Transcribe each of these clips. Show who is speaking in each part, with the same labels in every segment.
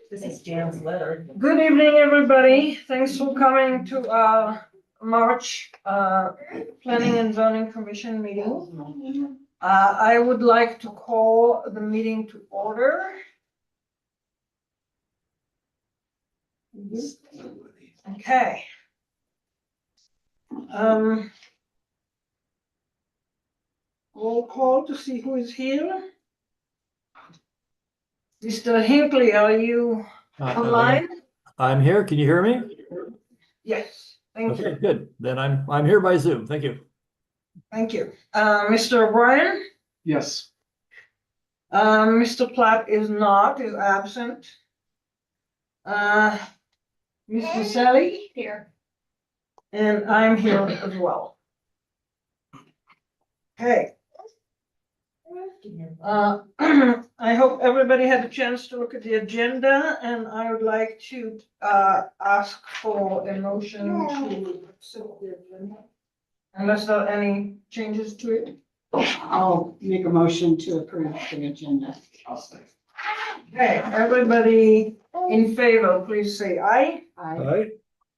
Speaker 1: This is Jan's letter.
Speaker 2: Good evening, everybody. Thanks for coming to our March Planning and Zoning Commission meeting. I would like to call the meeting to order. Okay. Roll call to see who is here. Mr. Hinckley, are you online?
Speaker 3: I'm here. Can you hear me?
Speaker 2: Yes, thank you.
Speaker 3: Okay, good. Then I'm here by Zoom. Thank you.
Speaker 2: Thank you. Mr. O'Brien?
Speaker 4: Yes.
Speaker 2: Mr. Platt is absent. Ms. Maselli?
Speaker 1: Here.
Speaker 2: And I'm here as well. Okay. I hope everybody had a chance to look at the agenda, and I would like to ask for a motion to accept the agenda. Unless there are any changes to it.
Speaker 5: I'll make a motion to approve the agenda.
Speaker 2: Okay, everybody in favor, please say aye.
Speaker 3: All
Speaker 5: I,
Speaker 3: right.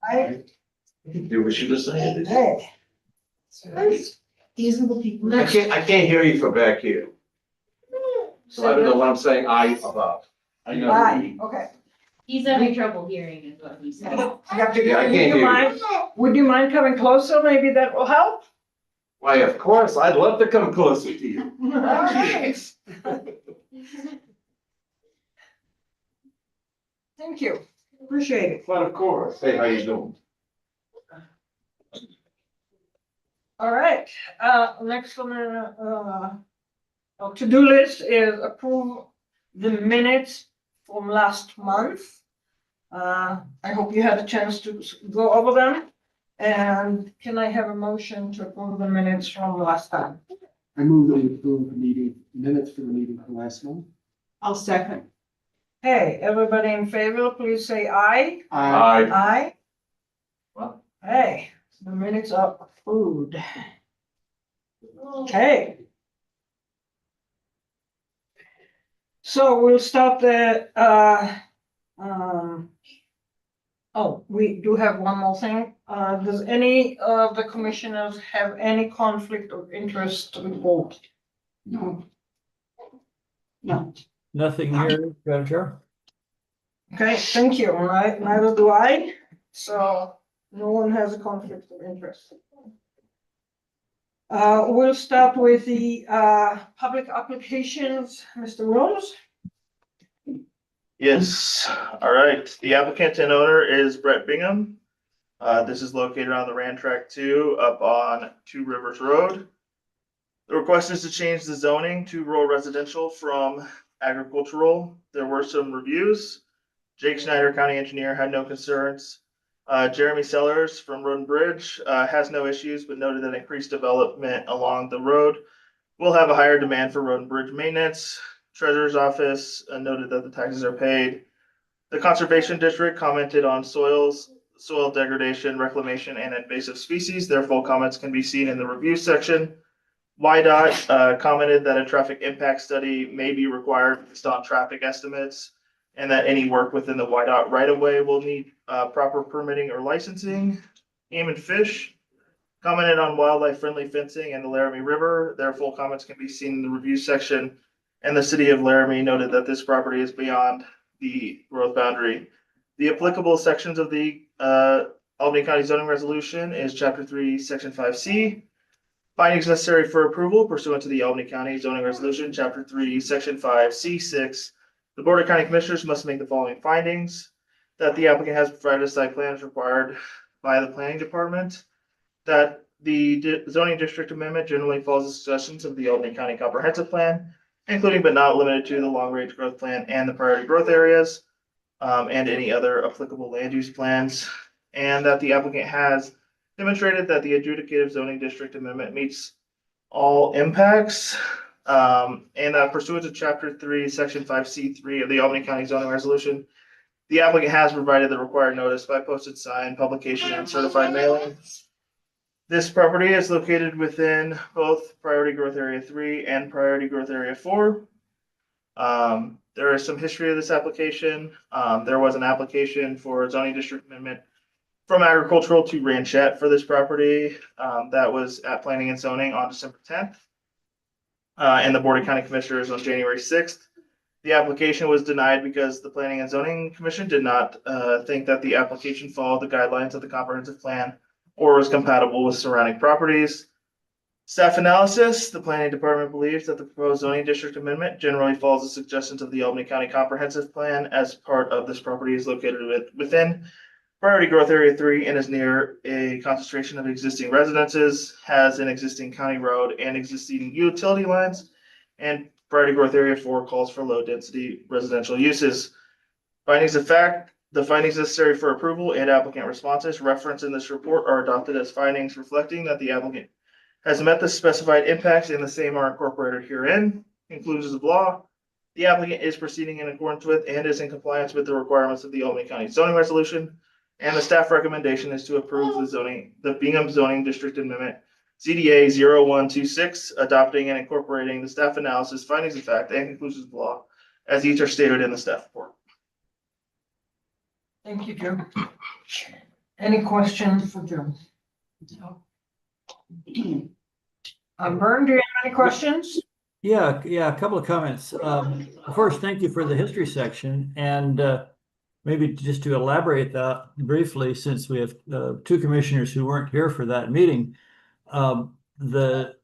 Speaker 2: Aye.
Speaker 4: Do what you decided.
Speaker 2: Hey.
Speaker 1: These are the people.
Speaker 4: I can't hear you from back here. So I don't know what I'm saying, I above. I know.
Speaker 2: Aye, okay.
Speaker 1: He's having trouble hearing is what he said.
Speaker 4: Yeah, I can't hear you.
Speaker 2: Would you mind coming closer? Maybe that will help.
Speaker 4: Why, of course, I'd love to come closer to you.
Speaker 2: Alright. Thank you. Appreciate it.
Speaker 4: But of course. Hey, how you doing?
Speaker 2: All right, next on the to-do list is approve the minutes from last month. I hope you had a chance to go over them. And can I have a motion to approve the minutes from last time?
Speaker 6: I move that we approve the meeting minutes for the meeting for last month.
Speaker 5: I'll second.
Speaker 2: Hey, everybody in favor, please say aye.
Speaker 4: Aye.
Speaker 2: Aye. Well, hey, the minutes are approved. Okay. So we'll start the, oh, we do have one more thing. Does any of the commissioners have any conflict of interest to report?
Speaker 5: No. No.
Speaker 3: Nothing here, Madam Chair.
Speaker 2: Okay, thank you. Neither do I. So no one has a conflict of interest. We'll start with the public applications. Mr. Rose?
Speaker 7: Yes, all right. The applicant and owner is Brett Bingham. This is located on the Rand Track 2 up on Two Rivers Road. The request is to change the zoning to rural residential from agricultural. There were some reviews. Jake Schneider, county engineer, had no concerns. Jeremy Sellers from Road and Bridge has no issues, but noted that increased development along the road will have a higher demand for road and bridge maintenance. Treasurer's office noted that the taxes are paid. The Conservation District commented on soil degradation, reclamation, and invasive species. Their full comments can be seen in the review section. YDOT commented that a traffic impact study may be required based on traffic estimates, and that any work within the YDOT right-of-way will need proper permitting or licensing. Game and Fish commented on wildlife-friendly fencing and the Laramie River. Their full comments can be seen in the review section. And the city of Laramie noted that this property is beyond the growth boundary. The applicable sections of the Albany County zoning resolution is Chapter 3, Section 5C. Findings necessary for approval pursuant to the Albany County zoning resolution, Chapter 3, Section 5C6. The Board of County Commissioners must make the following findings: that the applicant has provided a site plan as required by the planning department, that the zoning district amendment generally follows the suggestions of the Albany County Comprehensive Plan, including but not limited to the long-range growth plan and the priority growth areas, and any other applicable land use plans, and that the applicant has demonstrated that the adjudicative zoning district amendment meets all impacts, and that pursuant to Chapter 3, Section 5C3 of the Albany County zoning resolution, the applicant has provided the required notice by posted sign, publication, and certified mailing. This property is located within both Priority Growth Area 3 and Priority Growth Area 4. There is some history of this application. There was an application for a zoning district amendment from agricultural to ranchette for this property. That was at planning and zoning on December 10th. And the Board of County Commissioners on January 6th. The application was denied because the Planning and Zoning Commission did not think that the application followed the guidelines of the comprehensive plan or was compatible with surrounding properties. Staff analysis, the planning department believes that the proposed zoning district amendment generally follows the suggestions of the Albany County Comprehensive Plan as part of this property is located within Priority Growth Area 3 and is near a concentration of existing residences, has an existing county road and existing utility lines, and Priority Growth Area 4 calls for low density residential uses. Findings of fact, the findings necessary for approval and applicant responses referenced in this report are adopted as findings reflecting that the applicant has met the specified impacts and the same are incorporated herein. Conclusions of law. The applicant is proceeding in accordance with and is in compliance with the requirements of the Albany County zoning resolution. And the staff recommendation is to approve the Bingham zoning district amendment ZDA 0126, adopting and incorporating the staff analysis, findings of fact, and conclusions of law as each are stated in the staff report.
Speaker 2: Thank you, Joe. Any questions for Joe? Vern, do you have any questions?
Speaker 3: Yeah, a couple of comments. First, thank you for the history section, and maybe just to elaborate that briefly, since we have two commissioners who weren't here for that meeting, the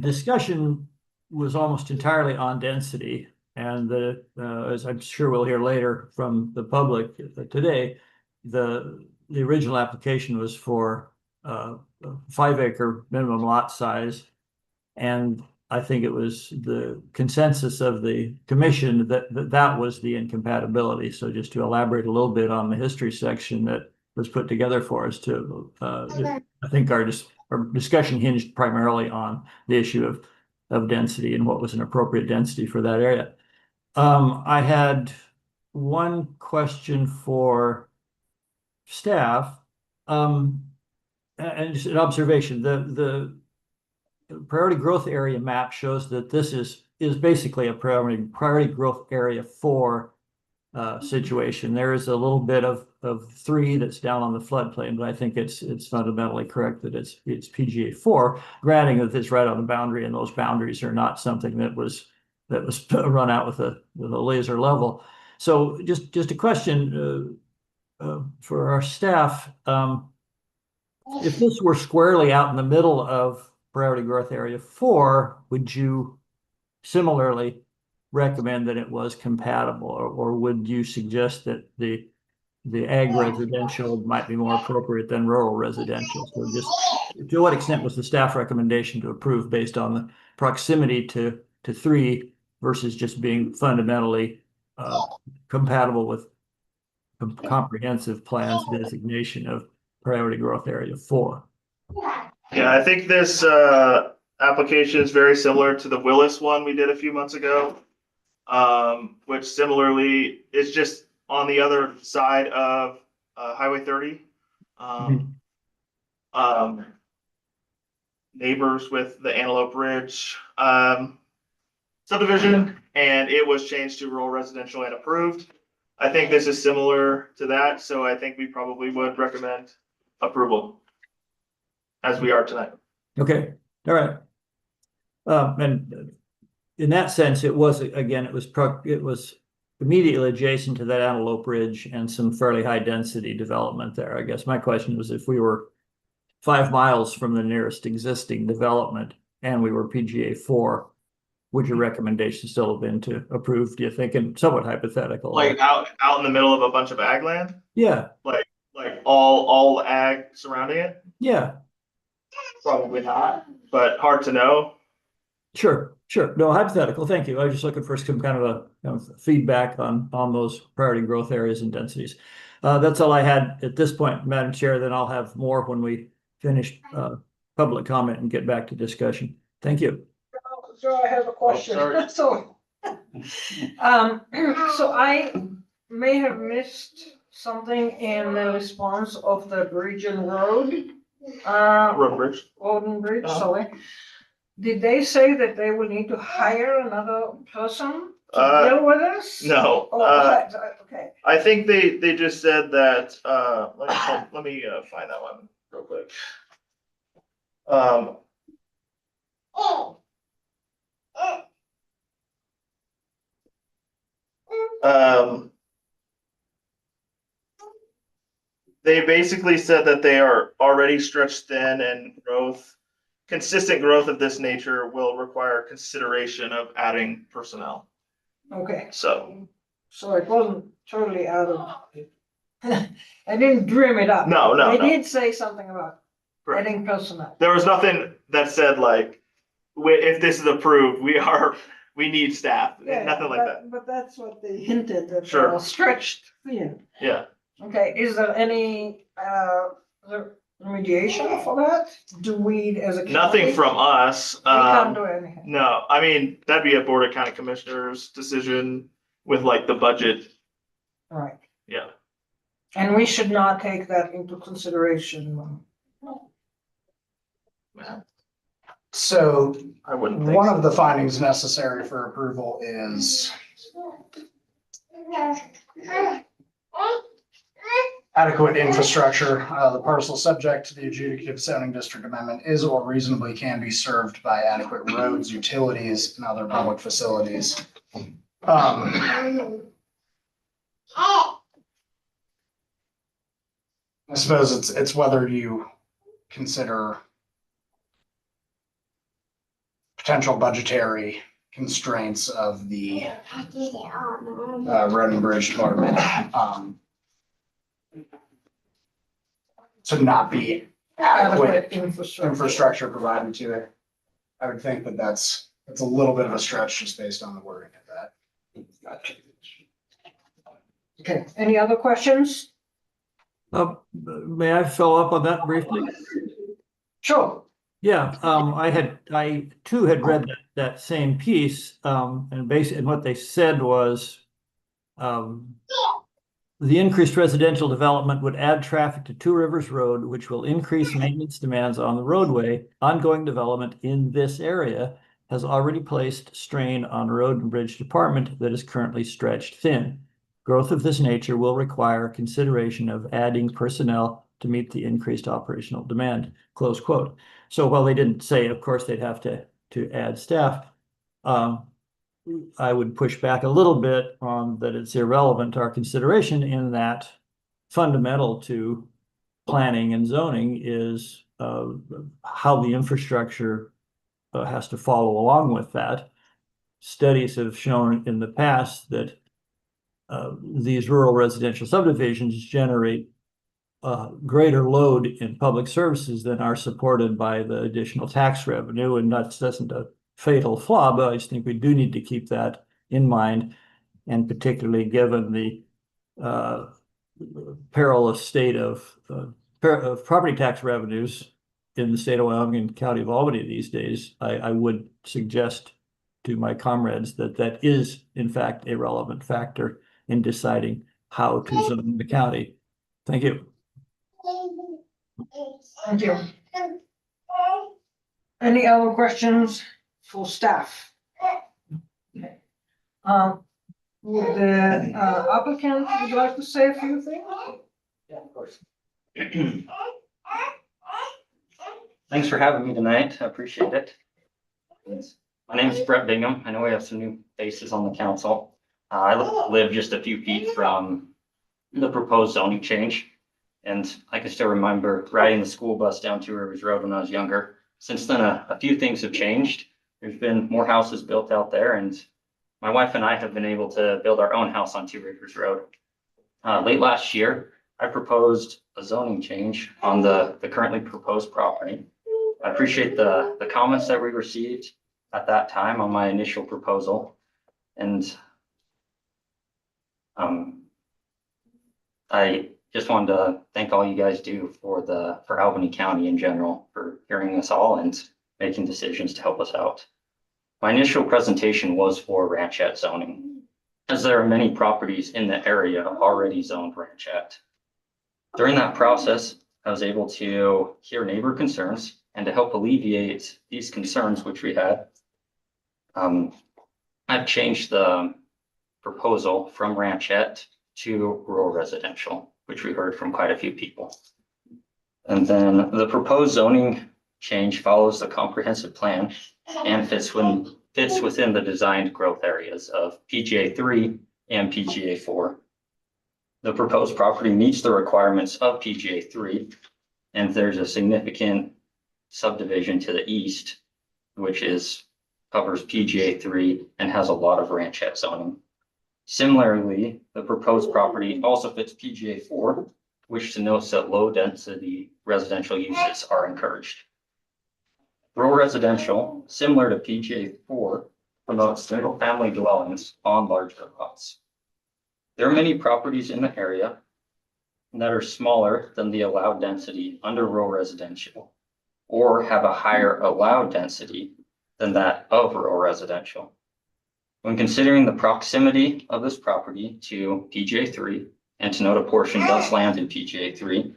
Speaker 3: discussion was almost entirely on density, and as I'm sure we'll hear later from the public today, the original application was for 5-acre minimum lot size, and I think it was the consensus of the commission that was the incompatibility. So just to elaborate a little bit on the history section that was put together for us to, I think our discussion hinged primarily on the issue of density and what was an appropriate density for that area. I had one question for staff, and just an observation. The priority growth area map shows that this is basically a priority growth area 4 situation. There is a little bit of 3 that's down on the floodplain, but I think it's fundamentally correct that it's PGA 4, granting that it's right on the boundary, and those boundaries are not something that was run out with a laser level. So just a question for our staff. If this were squarely out in the middle of priority growth area 4, would you similarly recommend that it was compatible, or would you suggest that the ag residential might be more appropriate than rural residential? So just to what extent was the staff recommendation to approve based on the proximity to 3 versus just being fundamentally compatible with comprehensive plans designation of priority growth area 4?
Speaker 7: Yeah, I think this application is very similar to the Willis one we did a few months ago, which similarly is just on the other side of Highway 30. Neighbors with the Antelope Ridge subdivision, and it was changed to rural residential and approved. I think this is similar to that, so I think we probably would recommend approval as we are tonight.
Speaker 3: Okay, all right. And in that sense, it was immediately adjacent to that Antelope Ridge and some fairly high density development there. I guess my question was, if we were 5 miles from the nearest existing development and we were PGA 4, would your recommendation still have been to approve, do you think? And somewhat hypothetical.
Speaker 7: Like out in the middle of a bunch of ag land?
Speaker 3: Yeah.
Speaker 7: Like all ag surrounding it?
Speaker 3: Yeah.
Speaker 7: Probably not, but hard to know.
Speaker 3: Sure. No, hypothetical. Thank you. I was just looking for some kind of a feedback on those priority growth areas and densities. That's all I had at this point, Madam Chair. Then I'll have more when we finish public comment and get back to discussion. Thank you.
Speaker 2: So I have a question.
Speaker 4: Oh,
Speaker 2: So I may have missed something in the response of the bridge and road.
Speaker 7: Road bridge.
Speaker 2: Road and bridge, sorry. Did they say that they will need to hire another person deal with this?
Speaker 7: No,
Speaker 2: Oh, okay.
Speaker 7: I think they just said that, let me find that one real quick. Um, they basically said that they are already stretched thin and consistent growth of this nature will require consideration of adding personnel.
Speaker 2: Okay,
Speaker 7: So,
Speaker 2: so it wasn't totally out of. I didn't dream it up.
Speaker 7: No,
Speaker 2: They
Speaker 7: no.
Speaker 2: did say something about
Speaker 7: Correct.
Speaker 2: adding personnel.
Speaker 7: there was nothing that said like, if this is approved, we need staff, nothing like that.
Speaker 2: But that's what they hinted, that
Speaker 7: Sure.
Speaker 2: they're stretched thin.
Speaker 7: Yeah,
Speaker 2: Okay, is there any, remediation for that? Do we as a county?
Speaker 7: nothing from us.
Speaker 2: We can't do anything.
Speaker 7: No, I mean, that'd be a Board of County Commissioners decision with like the budget.
Speaker 2: Right,
Speaker 7: Yeah.
Speaker 2: and we should not take that into consideration.
Speaker 6: So
Speaker 7: I wouldn't think
Speaker 6: one
Speaker 7: so.
Speaker 6: of the findings necessary for approval is adequate infrastructure. The parcel subject to the adjudicative zoning district amendment is or reasonably can be served by adequate roads, utilities, and other public facilities. I suppose it's whether you consider potential budgetary constraints of the road and bridge department to not be adequate infrastructure provided to it. I would think that that's a little bit of a stretch just based on the wording of that.
Speaker 2: Okay, any other questions?
Speaker 3: May I follow up on that briefly?
Speaker 2: Sure.
Speaker 3: Yeah, I too had read that same piece, and what they said was, the increased residential development would add traffic to Two Rivers Road, which will increase maintenance demands on the roadway. Ongoing development in this area has already placed strain on road and bridge department that is currently stretched thin. Growth of this nature will require consideration of adding personnel to meet the increased operational demand, close quote. So while they didn't say, of course, they'd have to add staff, I would push back a little bit on that it's irrelevant to our consideration, in that fundamental to planning and zoning is how the infrastructure has to follow along with that. Studies have shown in the past that these rural residential subdivisions generate greater load in public services than are supported by the additional tax revenue, and that isn't a fatal flaw, but I just think we do need to keep that in mind, and particularly given the perilous state of property tax revenues in the state of Wyoming and County of Albany these days, I would suggest to my comrades that that is in fact a relevant factor in deciding how to zone the county. Thank you.
Speaker 2: Thank you. Any other questions for staff? Okay. Would the applicant would like to say a few things?
Speaker 6: Yeah, of course.
Speaker 8: Thanks for having me tonight. I appreciate it. My name is Brett Bingham. I know we have some new faces on the council. I live just a few feet from the proposed zoning change. And I can still remember riding the school bus down Two Rivers Road when I was younger. Since then, a few things have changed. There's been more houses built out there, and my wife and I have been able to build our own house on Two Rivers Road. Late last year, I proposed a zoning change on the currently proposed property. I appreciate the comments that we received at that time on my initial proposal. And I just wanted to thank all you guys do for Albany County in general for hearing us all and making decisions to help us out. My initial presentation was for ranchette zoning, as there are many properties in the area already zoned ranchette. During that process, I was able to hear neighbor concerns, and to help alleviate these concerns which we had, I've changed the proposal from ranchette to rural residential, which we heard from quite a few people. And then the proposed zoning change follows the comprehensive plan and fits within the designed growth areas of PGA 3 and PGA 4. The proposed property meets the requirements of PGA 3, and there's a significant subdivision to the east, which covers PGA 3 and has a lot of ranchette zoning. Similarly, the proposed property also fits PGA 4, which denotes that low density residential uses are encouraged. Rural residential, similar to PGA 4, promotes single family dwellings on larger lots. There are many properties in the area that are smaller than the allowed density under rural residential, or have a higher allowed density than that of rural residential. When considering the proximity of this property to PGA 3, and to note a portion does land in PGA 3,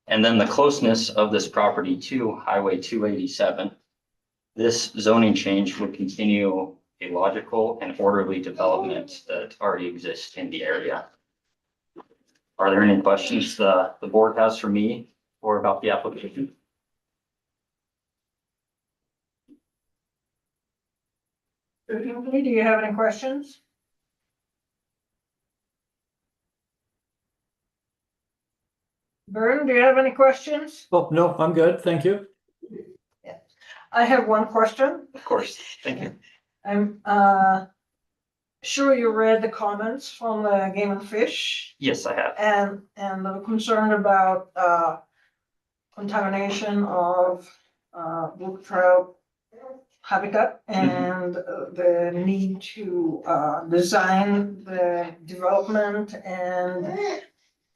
Speaker 8: and then the closeness of this property to Highway 287, this zoning change would continue a logical and orderly development that already exists in the area. Are there any questions the board has for me or about the application?
Speaker 2: Do you have any questions? Vern, do you have any questions?
Speaker 3: Oh, no, I'm good. Thank you.
Speaker 2: I have one question.
Speaker 8: Of course, thank you.
Speaker 2: I'm sure you read the comments from the Game and Fish
Speaker 8: Yes, I have.
Speaker 2: and they're concerned about contamination of brook trout habitat and the need to design the development and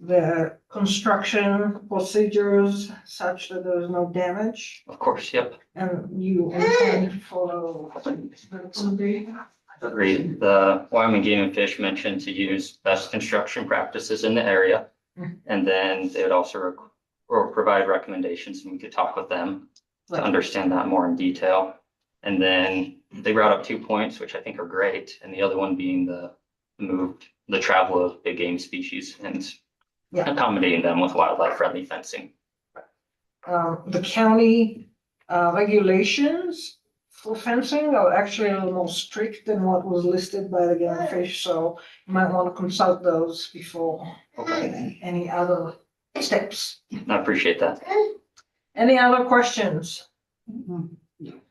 Speaker 2: the construction procedures such that there is no damage,
Speaker 8: Of course, yep.
Speaker 2: and you intend to follow the
Speaker 8: Agreed. The Wyoming Game and Fish mentioned to use best construction practices in the area.
Speaker 2: Mhm.
Speaker 8: And then they would also provide recommendations, and we could talk with them to understand that more in detail. And then they brought up 2 points, which I think are great, and the other one being the travel of big game species and
Speaker 2: Yeah.
Speaker 8: accommodating them with wildlife friendly fencing.
Speaker 2: The county regulations for fencing are actually a little more strict than what was listed by the Game and Fish, so you might want to consult those before taking any other steps.
Speaker 8: I appreciate that.
Speaker 2: Any other questions? Thank you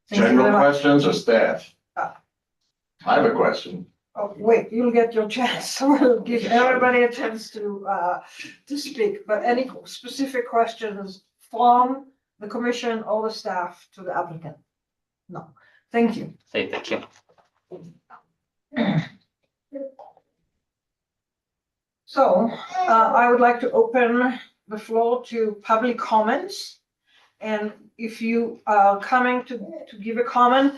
Speaker 2: very
Speaker 4: General
Speaker 2: much.
Speaker 4: questions or staff?
Speaker 2: Ah.
Speaker 4: I have a question.
Speaker 2: Oh, wait, you'll get your chance. We'll give everybody a chance to speak, but any specific questions from the commission or the staff to the applicant? No, thank you.
Speaker 8: Say thank you.
Speaker 2: So, I would like to open the floor to public comments. And if you are coming to give a comment,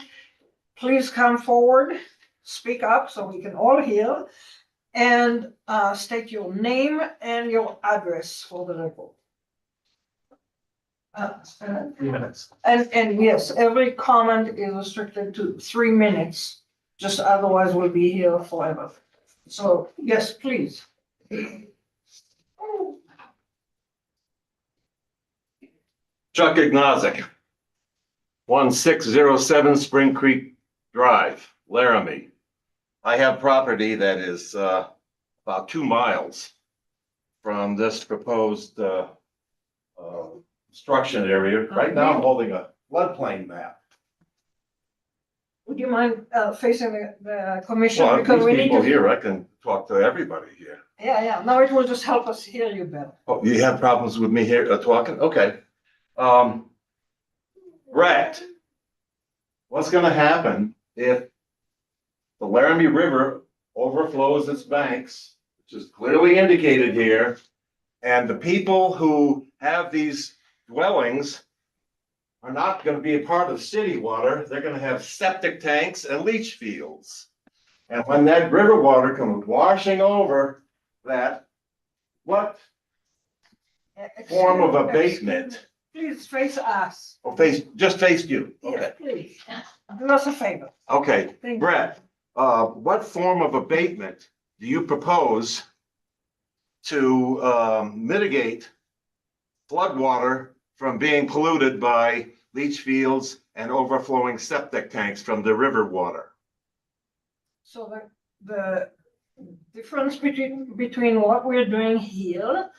Speaker 2: please come forward, speak up so we can all hear, and state your name and your address for the record.
Speaker 4: 3 minutes.
Speaker 2: And yes, every comment is restricted to 3 minutes, just otherwise we'll be here forever. So, yes, please.
Speaker 4: Chuck Ignazik, 1607 Spring Creek Drive, Laramie. I have property that is about 2 miles from this proposed construction area. Right now, I'm holding a floodplain map.
Speaker 2: Would you mind facing the commission?
Speaker 4: Well,
Speaker 2: Because we
Speaker 4: these
Speaker 2: need
Speaker 4: people
Speaker 2: to.
Speaker 4: here, I can talk to everybody here.
Speaker 2: Yeah, no, it will just help us hear you better.
Speaker 4: Oh, you have problems with me here talking? Okay. Brett, what's gonna happen if the Laramie River overflows its banks, which is clearly indicated here, and the people who have these dwellings are not gonna be a part of city water, they're gonna have septic tanks and leach fields. And when that river water comes washing over that, what form of abatement?
Speaker 2: Please face us.
Speaker 4: Or just face you?
Speaker 2: Yes,
Speaker 4: Okay,
Speaker 2: please. Do us a favor.
Speaker 4: okay,
Speaker 2: Thank you.
Speaker 4: Brett, what form of abatement do you propose to mitigate floodwater from being polluted by leach fields and overflowing septic tanks from the river water?
Speaker 2: So the difference between what we're doing here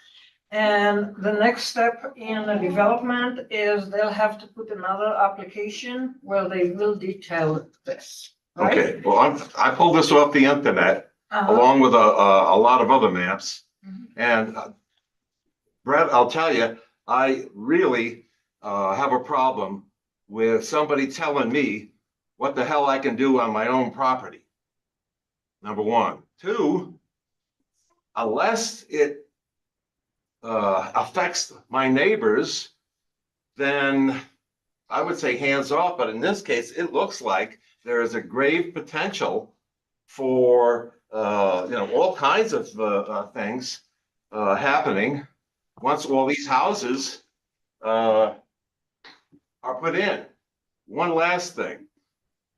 Speaker 2: and the next step in the development is they'll have to put another application where they will detail this, right?
Speaker 4: Okay, well, I pulled this off the internet
Speaker 2: Uh-huh.
Speaker 4: along with a lot of other maps.
Speaker 2: Mhm.
Speaker 4: And Brett, I'll tell you, I really have a problem with somebody telling me what the hell I can do on my own property. Number one. Two, unless it affects my neighbors, then I would say hands off. But in this case, it looks like there is a grave potential for all kinds of things happening once all these houses are put in. One last thing.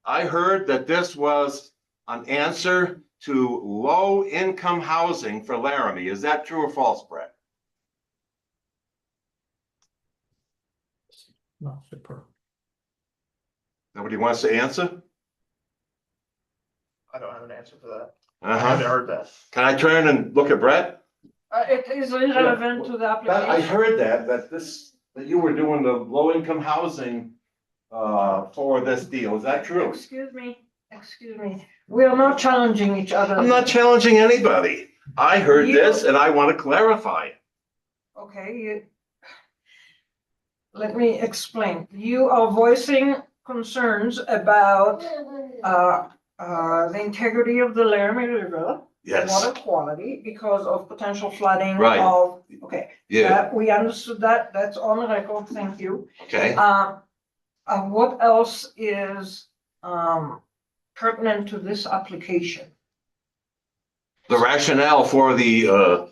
Speaker 4: I heard that this was an answer to low-income housing for Laramie. Is that true or false, Brett?
Speaker 3: No, super.
Speaker 4: Nobody wants to answer?
Speaker 7: I don't have an answer for that. I haven't
Speaker 4: Uh-huh.
Speaker 7: heard that.
Speaker 4: Can I turn and look at Brett?
Speaker 2: It is irrelevant to the
Speaker 4: I
Speaker 2: application.
Speaker 4: heard that you were doing the low-income housing for this deal. Is that true?
Speaker 2: Excuse me. We are not challenging each other.
Speaker 4: I'm not challenging anybody. I heard this and I want to clarify it.
Speaker 2: Okay, let me explain. You are voicing concerns about the integrity of the Laramie River,
Speaker 4: Yes,
Speaker 2: water quality because of potential flooding
Speaker 4: Right.
Speaker 2: of, okay.
Speaker 4: yeah,
Speaker 2: We understood that. That's on the record. Thank you.
Speaker 4: okay.
Speaker 2: What else is pertinent to this application?
Speaker 4: The rationale for the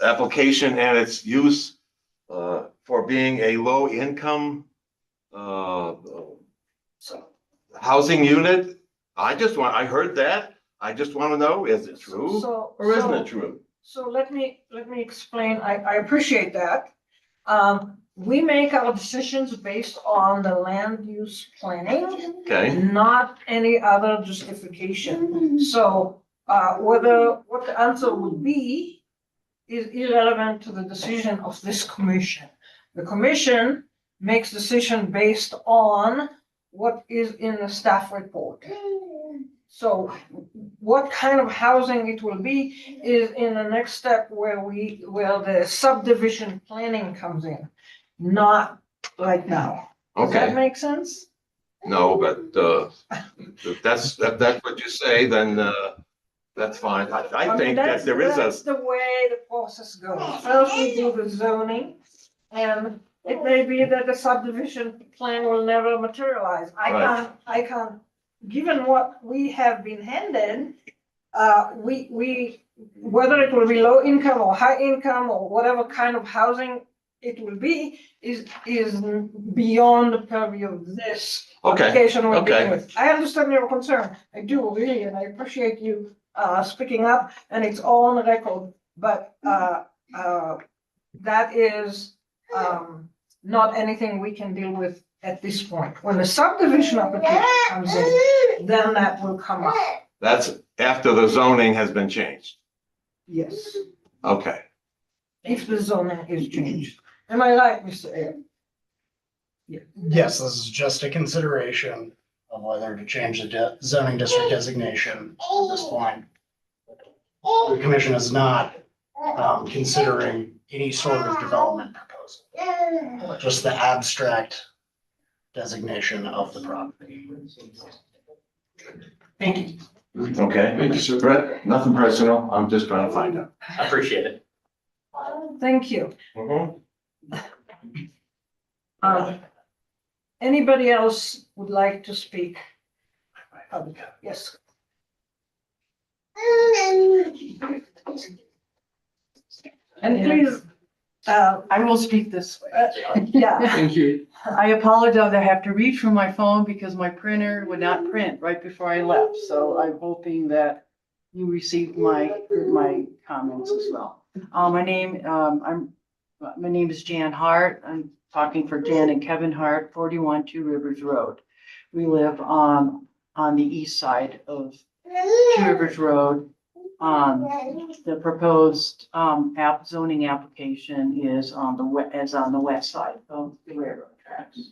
Speaker 4: application and its use for being a low-income
Speaker 2: So,
Speaker 4: housing unit. I heard that. I just want to know, is it true
Speaker 2: so.
Speaker 4: or isn't
Speaker 2: so-
Speaker 4: it true?
Speaker 2: So let me explain. I appreciate that. We make our decisions based on the land use planning,
Speaker 4: Okay,
Speaker 2: not any other justification. So, what the answer would be is irrelevant to the decision of this commission. The commission makes decision based on what is in the staff report. So what kind of housing it will be is in the next step where the subdivision planning comes in, not right now. Does that
Speaker 4: okay.
Speaker 2: make sense?
Speaker 4: No, but if that's what you say, then that's fine. I
Speaker 2: mean,
Speaker 4: think that there is
Speaker 2: that's
Speaker 4: a,
Speaker 2: the way the process goes. First, we do the zoning, and it may be that the subdivision plan will never materialize.
Speaker 4: Right.
Speaker 2: I can't, given what we have been handed, we, whether it will be low income or high income or whatever kind of housing it will be, is beyond the purview of this
Speaker 4: Okay,
Speaker 2: application we're dealing
Speaker 4: okay.
Speaker 2: with. I understand your concern. I do really, and I appreciate you speaking up, and it's all on the record, but that is not anything we can deal with at this point. When the subdivision application comes in, then that will come up.
Speaker 4: That's after the zoning has been changed.
Speaker 2: Yes,
Speaker 4: Okay,
Speaker 2: if the zoning is changed. Am I right, Mr. Ayer?
Speaker 6: Yes, this is just a consideration of whether to change the zoning district designation at this point. The commission is not considering any sort of development proposal, just the abstract designation of the property.
Speaker 2: Thank you.
Speaker 4: okay. Brett, nothing personal. I'm just trying to find out.
Speaker 8: I appreciate it.
Speaker 2: Thank you.
Speaker 4: Mhm.
Speaker 2: Anybody else would like to speak? Yes. And please
Speaker 9: I will speak this way.
Speaker 2: Yeah,
Speaker 5: Thank you.
Speaker 9: I apologize. I have to reach for my phone because my printer would not print right before I left. So I'm hoping that you received my comments as well. My name is Jan Hart. I'm talking for Jan and Kevin Hart, 41 Two Rivers Road. We live on the east side of Two Rivers Road. The proposed zoning application is on the west side of the railroad tracks.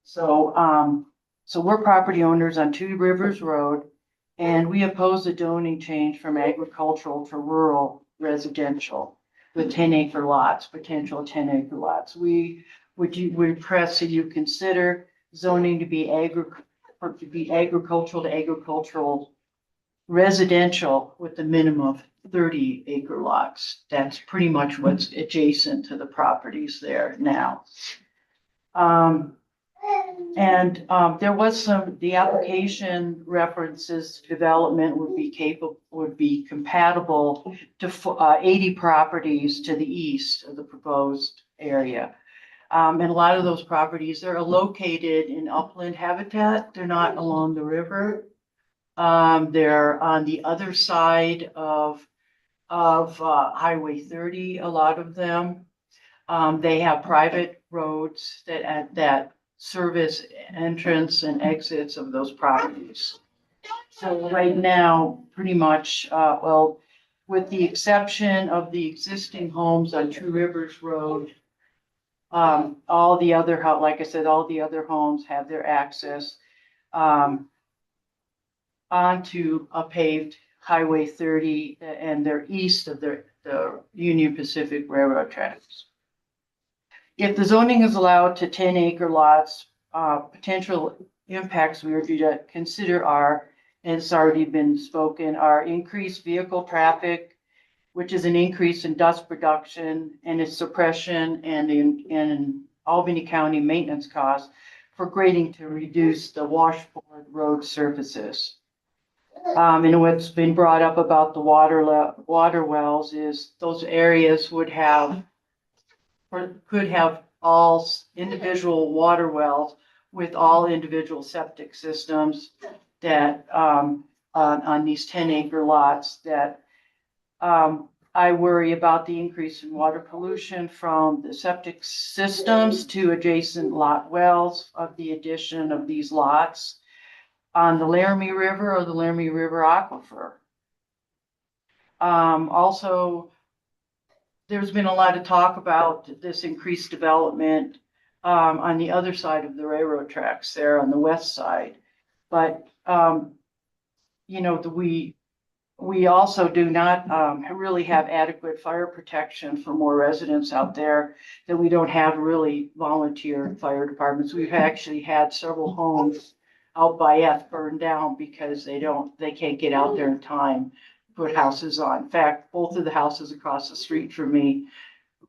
Speaker 9: So, so we're property owners on Two Rivers Road, and we oppose the zoning change from agricultural to rural residential with 10-acre lots, potential 10-acre lots. We request that you consider zoning to be agricultural to agricultural residential with a minimum of 30-acre lots. That's pretty much what's adjacent to the properties there now. There was the application references development would be compatible to 80 properties to the east of the proposed area. And a lot of those properties are located in upland habitat. They're not along the river. They're on the other side of Highway 30, a lot of them. They have private roads that service entrance and exits of those properties. So right now, pretty much, well, with the exception of the existing homes on Two Rivers Road, all the other, like I said, all the other homes have their access onto a paved Highway 30, and they're east of the Union Pacific Railroad tracks. If the zoning is allowed to 10-acre lots, potential impacts we are to consider are, and it's already been spoken, are increased vehicle traffic, which is an increase in dust production and its suppression, and in Albany County maintenance costs for grading to reduce the washboard road surfaces. And what's been brought up about the water wells is those areas would have, or could have, all individual water wells with all individual septic systems that on these 10-acre lots that I worry about the increase in water pollution from the septic systems to adjacent lot wells of the addition of these lots on the Laramie River or the Laramie River aquifer. Also, there's been a lot of talk about this increased development on the other side of the railroad tracks there on the west side. But, you know, we also do not really have adequate fire protection for more residents out there, that we don't have really volunteer fire departments. We've actually had several homes out by F burned down because they can't get out there in time to put houses on. In fact, both of the houses across the street from me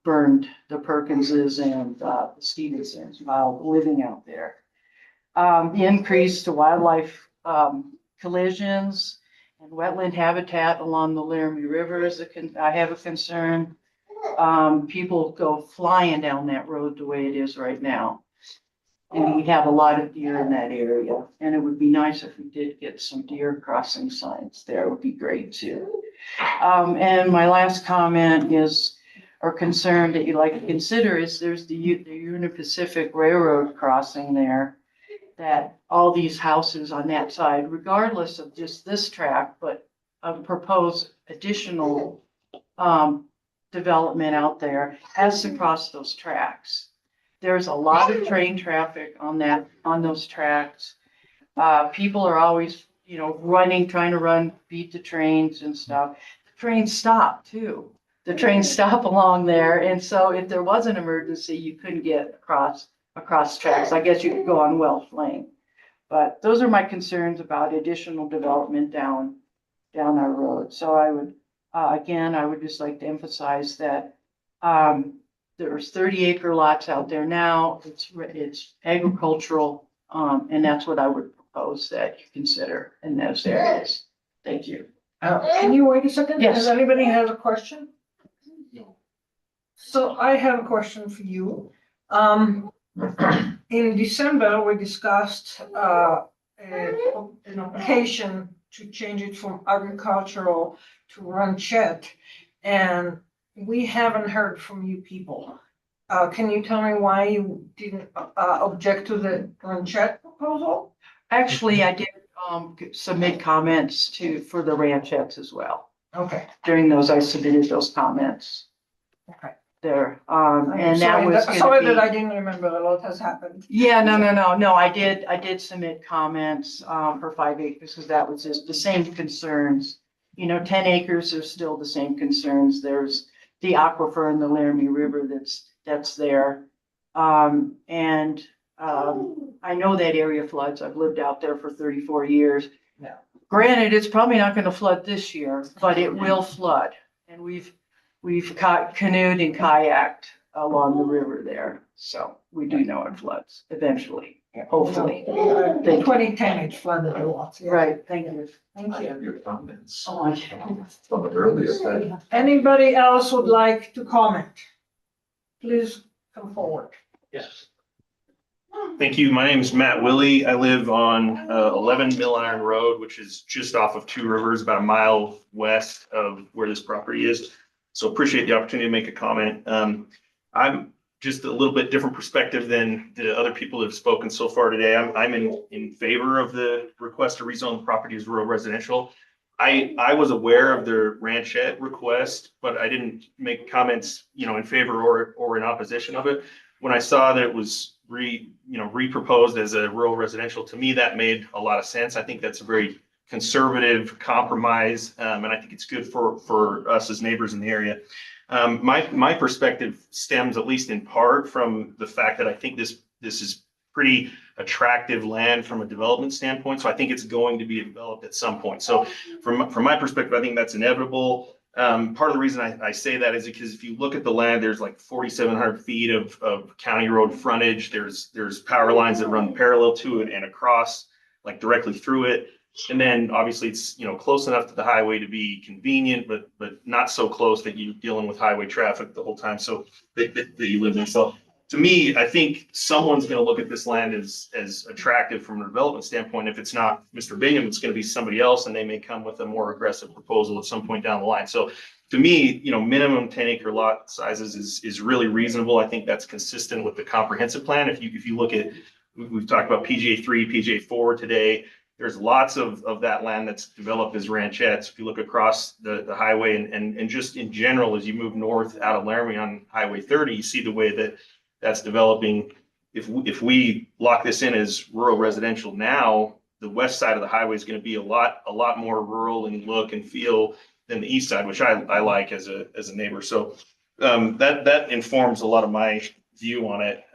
Speaker 9: burned, the Perkinses and the Stevensons, while living out there. The increase to wildlife collisions and wetland habitat along the Laramie River is I have a concern. People go flying down that road the way it is right now. And we have a lot of deer in that area, and it would be nice if we did get some deer crossing signs there. It would be great too. And my last comment is, or concern that you'd like to consider, is there's the Union Pacific Railroad crossing there, that all these houses on that side, regardless of just this track, but proposed additional development out there, has to cross those tracks. There's a lot of train traffic on those tracks. People are always, you know, trying to beat the trains and stuff. The trains stop too. The trains stop along there. And so if there was an emergency, you couldn't get across tracks. I guess you could go on Welsh Lane. But those are my concerns about additional development down our road. So I would, again, I would just like to emphasize that there's 30-acre lots out there now. It's agricultural, and that's what I would propose that you consider in those areas. Thank you.
Speaker 2: Can you wait a second?
Speaker 9: Yes.
Speaker 2: Does anybody have a question? So I have a question for you. In December, we discussed, an application to change it from agricultural to ranchette. And we haven't heard from you people. Can you tell me why you didn't, object to the ranchette proposal?
Speaker 9: Actually, I did submit comments for the ranchettes as well.
Speaker 2: Okay.
Speaker 9: During those, I submitted those comments
Speaker 2: Okay.
Speaker 9: there. And that was
Speaker 2: Sorry that
Speaker 9: gonna
Speaker 2: I didn't remember, a lot has happened.
Speaker 9: be, yeah, no, I did submit comments for 5 acres because that was just the same concerns. 10 acres, there's still the same concerns. There's the aquifer in the Laramie River that's there. I know that area floods. I've lived out there for 34 years.
Speaker 2: Yeah.
Speaker 9: Granted, it's probably not gonna flood this year, but it will flood. And we've canoed and kayaked along the river there. So we do know it floods eventually, hopefully.
Speaker 2: In 2010, it flooded a lot. Yeah.
Speaker 9: Right, thank you.
Speaker 2: Thank you.
Speaker 4: Your comments
Speaker 9: Oh, I-
Speaker 4: from the earlier.
Speaker 2: Anybody else would like to comment? Please come forward.
Speaker 10: Yes. Thank you. My name is Matt Willie. I live on 11 Mill Iron Road, which is just off of Two Rivers, about a mile west of where this property is. So appreciate the opportunity to make a comment. I'm just a little bit different perspective than the other people that have spoken so far today. I'm in favor of the request to rezone the property as rural residential. I was aware of the ranchette request, but I didn't make comments, in favor or in opposition of it. When I saw that it was re-proposed as a rural residential, to me, that made a lot of sense. I think that's a very conservative compromise, and I think it's good for us as neighbors in the area. My perspective stems, at least in part, from the fact that I think this is pretty attractive land from a development standpoint. So I think it's going to be developed at some point. So from my perspective, I think that's inevitable. Part of the reason I say that is because if you look at the land, there's like 4,700 feet of county road frontage. There's power lines that run parallel to it and across, like directly through it. And then obviously it's, close enough to the highway to be convenient, but not so close that you're dealing with highway traffic the whole time. So that you live in. So to me, I think someone's going to look at this land as attractive from a development standpoint. If it's not Mr. Bingham, it's going to be somebody else, and they may come with a more aggressive proposal at some point down the line. So to me, minimum 10-acre lot sizes is really reasonable. I think that's consistent with the comprehensive plan. If you look at, we've talked about PGA 3, PGA 4 today. There's lots of that land that's developed as ranchettes. If you look across the highway and just in general, as you move north out of Laramie on Highway 30, you see the way that's developing. If we lock this in as rural residential now, the west side of the highway is going to be a lot more rural in look and feel than the east side, which I like as a neighbor. So that informs a lot of my view on it.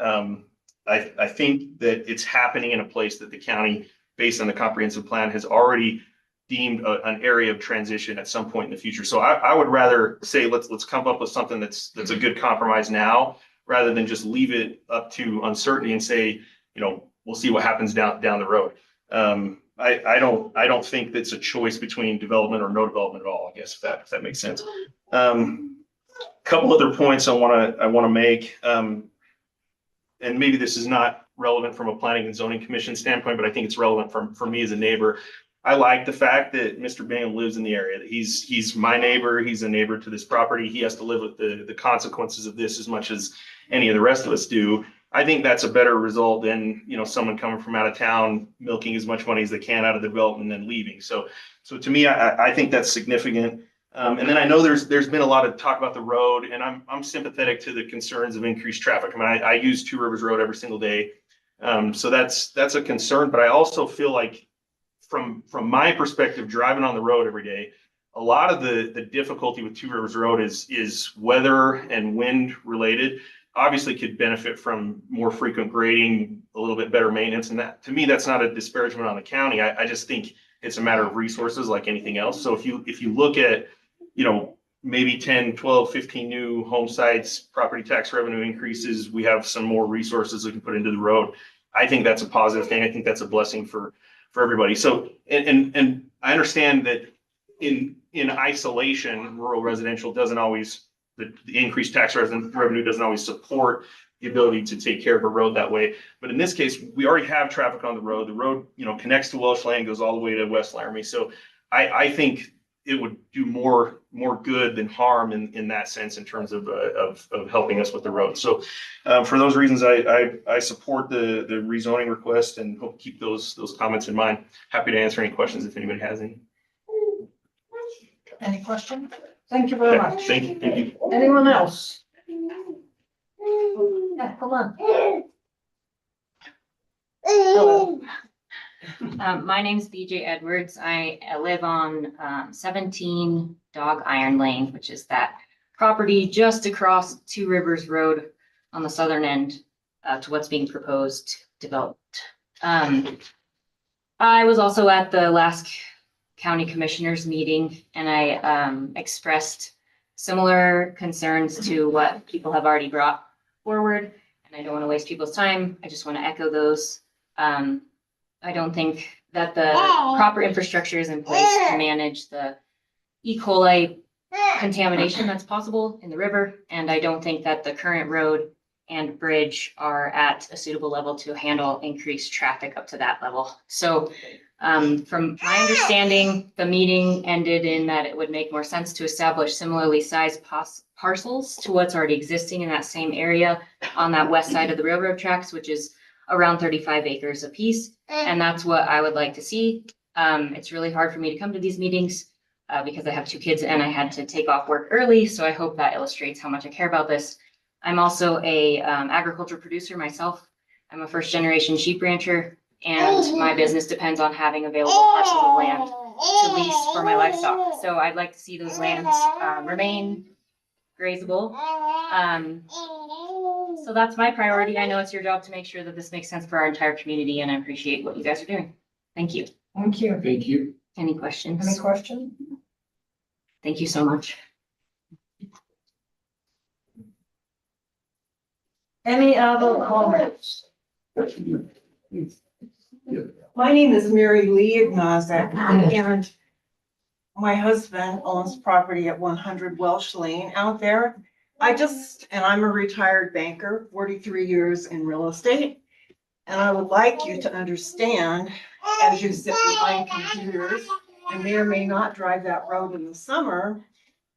Speaker 10: I think that it's happening in a place that the county, based on the comprehensive plan, has already deemed an area of transition at some point in the future. So I would rather say let's come up with something that's a good compromise now, rather than just leave it up to uncertainty and say, we'll see what happens down the road. I don't think that's a choice between development or no development at all, I guess, if that makes sense. Couple other points I want to make, and maybe this is not relevant from a planning and zoning commission standpoint, but I think it's relevant for me as a neighbor. I like the fact that Mr. Bingham lives in the area. He's my neighbor. He's a neighbor to this property. He has to live with the consequences of this as much as any of the rest of us do. I think that's a better result than, someone coming from out of town, milking as much money as they can out of the development and then leaving. So to me, I think that's significant. And then I know there's been a lot of talk about the road, and I'm sympathetic to the concerns of increased traffic. I mean, I use Two Rivers Road every single day. So that's a concern, but I also feel like from my perspective, driving on the road every day, a lot of the difficulty with Two Rivers Road is weather and wind related. Obviously could benefit from more frequent grading, a little bit better maintenance. And that, to me, that's not a disparagement on the county. I just think it's a matter of resources like anything else. So if you look at, maybe 10, 12, 15 new home sites, property tax revenue increases, we have some more resources we can put into the road. I think that's a positive thing. I think that's a blessing for everybody. So, and I understand that in isolation, rural residential doesn't always the increased tax revenue doesn't always support the ability to take care of a road that way. But in this case, we already have traffic on the road. The road, connects to Welsh Lane, goes all the way to West Laramie. So I think it would do more good than harm in that sense in terms of helping us with the road. So for those reasons, I support the rezoning request and hope to keep those comments in mind. Happy to answer any questions if anybody has any.
Speaker 2: Any questions? Thank you very much.
Speaker 10: Thank you.
Speaker 2: Anyone else? Yeah, come on. Hello.
Speaker 1: My name's BJ Edwards. I live on 17 Dog Iron Lane, which is that property just across Two Rivers Road on the southern end to what's being proposed developed. I was also at the last county commissioners meeting, and I expressed similar concerns to what people have already brought forward, and I don't want to waste people's time. I just want to echo those. I don't think that the proper infrastructure is in place to manage the E. coli contamination that's possible in the river, and I don't think that the current road and bridge are at a suitable level to handle increased traffic up to that level. So from my understanding, the meeting ended in that it would make more sense to establish similarly sized parcels to what's already existing in that same area on that west side of the railroad tracks, which is around 35 acres apiece. And that's what I would like to see. It's really hard for me to come to these meetings because I have 2 kids and I had to take off work early. So I hope that illustrates how much I care about this. I'm also a agriculture producer myself. I'm a first generation sheep rancher, and my business depends on having available parcels of land to lease for my livestock. So I'd like to see those lands remain grazable. So that's my priority. I know it's your job to make sure that this makes sense for our entire community, and I appreciate what you guys are doing. Thank you.
Speaker 2: Thank you.
Speaker 6: Thank you.
Speaker 1: Any questions?
Speaker 2: Any questions?
Speaker 1: Thank you so much.
Speaker 2: Any other comments?
Speaker 11: My name is Mary Lee Ignazek, and my husband owns property at 100 Welsh Lane out there. And I'm a retired banker, 43 years in real estate. And I would like you to understand, as you sit behind computers and may or may not drive that road in the summer,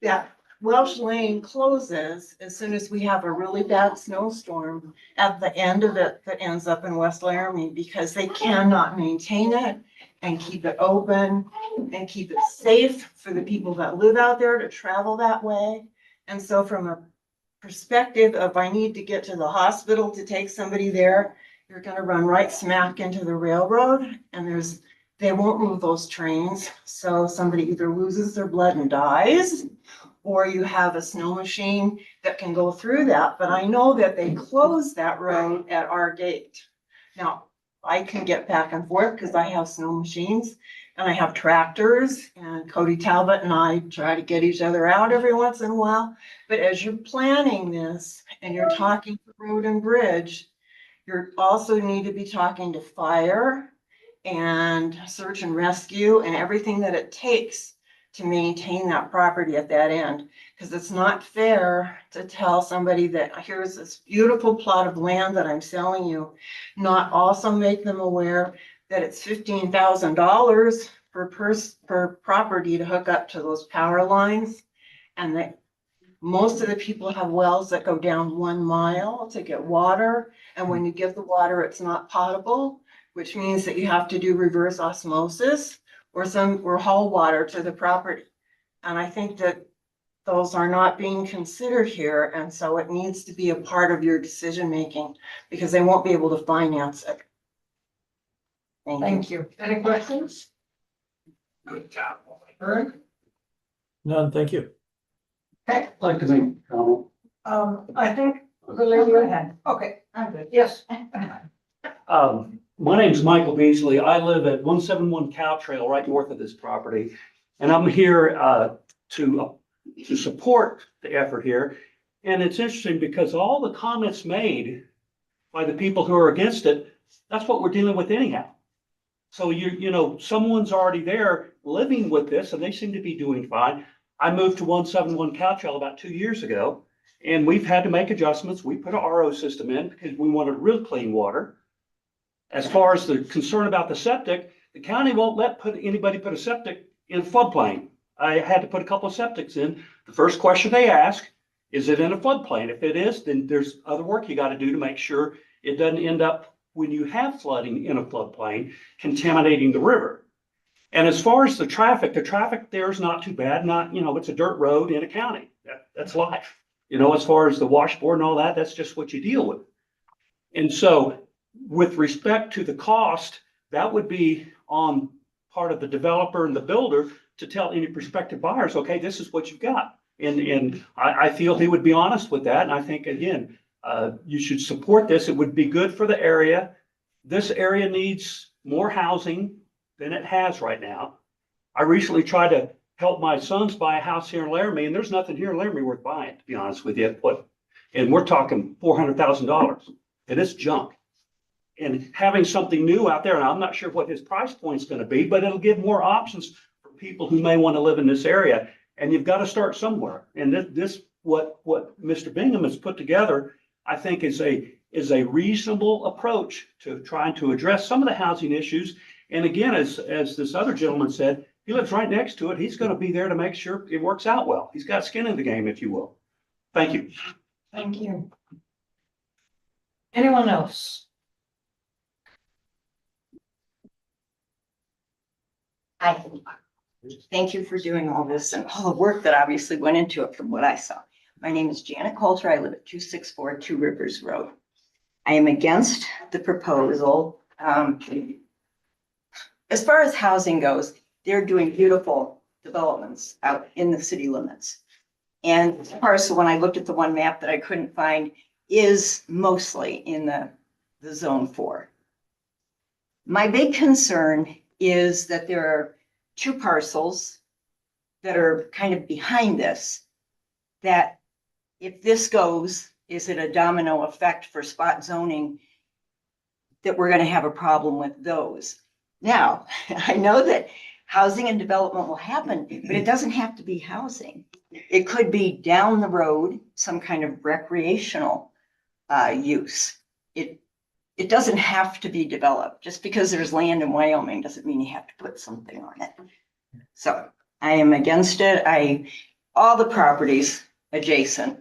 Speaker 11: that Welsh Lane closes as soon as we have a really bad snowstorm at the end of it that ends up in West Laramie, because they cannot maintain it and keep it open and keep it safe for the people that live out there to travel that way. And so from a perspective of I need to get to the hospital to take somebody there, you're gonna run right smack into the railroad, and they won't move those trains. So somebody either loses their blood and dies, or you have a snow machine that can go through that. But I know that they close that road at our gate. Now, I can get back and forth because I have snow machines and I have tractors, and Cody Talbot and I try to get each other out every once in a while. But as you're planning this and you're talking road and bridge, you also need to be talking to fire and search and rescue and everything that it takes to maintain that property at that end. Because it's not fair to tell somebody that here's this beautiful plot of land that I'm selling you, not also make them aware that it's $15,000 per property to hook up to those power lines. And that most of the people have wells that go down 1 mile to get water. And when you give the water, it's not potable, which means that you have to do reverse osmosis or haul water to the property. And I think that those are not being considered here. And so it needs to be a part of your decision-making, because they won't be able to finance it.
Speaker 2: Thank you. Any questions?
Speaker 6: Good job.
Speaker 2: Vern?
Speaker 3: None, thank you.
Speaker 2: Okay,
Speaker 6: I'd like to make a comment.
Speaker 2: I think the lady ahead. Okay, I'm good. Yes.
Speaker 12: My name's Michael Beasley. I live at 171 Cow Trail, right north of this property. And I'm here to support the effort here. And it's interesting because all the comments made by the people who are against it, that's what we're dealing with anyhow. So someone's already there living with this and they seem to be doing fine. I moved to 171 Cowtrail about 2 years ago, and we've had to make adjustments. We put an RO system in because we wanted real clean water. As far as the concern about the septic, the county won't let anybody put a septic in floodplain. I had to put a couple of septics in. The first question they ask, is it in a floodplain? If it is, then there's other work you got to do to make sure it doesn't end up, when you have flooding in a floodplain, contaminating the river. And as far as the traffic there is not too bad. Not, it's a dirt road in a county. That's life. As far as the washboard and all that, that's just what you deal with. And so with respect to the cost, that would be on part of the developer and the builder to tell any prospective buyers, okay, this is what you've got. And I feel he would be honest with that. And I think, again, you should support this. It would be good for the area. This area needs more housing than it has right now. I recently tried to help my sons buy a house here in Laramie, and there's nothing here in Laramie worth buying, to be honest with you. And we're talking $400,000, and it's junk. And having something new out there, and I'm not sure what his price point is going to be, but it'll give more options for people who may want to live in this area. And you've got to start somewhere. And what Mr. Bingham has put together, I think is a reasonable approach to trying to address some of the housing issues. And again, as this other gentleman said, he lives right next to it. He's going to be there to make sure it works out well. He's got skin in the game, if you will. Thank you.
Speaker 2: Thank you. Anyone else?
Speaker 11: Hi. Thank you for doing all this and all the work that obviously went into it from what I saw. My name is Janet Coulter. I live at 264 Two Rivers Road. I am against the proposal. As far as housing goes, they're doing beautiful developments out in the city limits. And the parcel, when I looked at the one map that I couldn't find, is mostly in the zone 4. My big concern is that there are 2 parcels that are kind of behind this, that if this goes, is it a domino effect for spot zoning that we're going to have a problem with those? Now, I know that housing and development will happen, but it doesn't have to be housing. It could be down the road, some kind of recreational use. It doesn't have to be developed. Just because there's land in Wyoming doesn't mean you have to put something on it. So I am against it. All the properties adjacent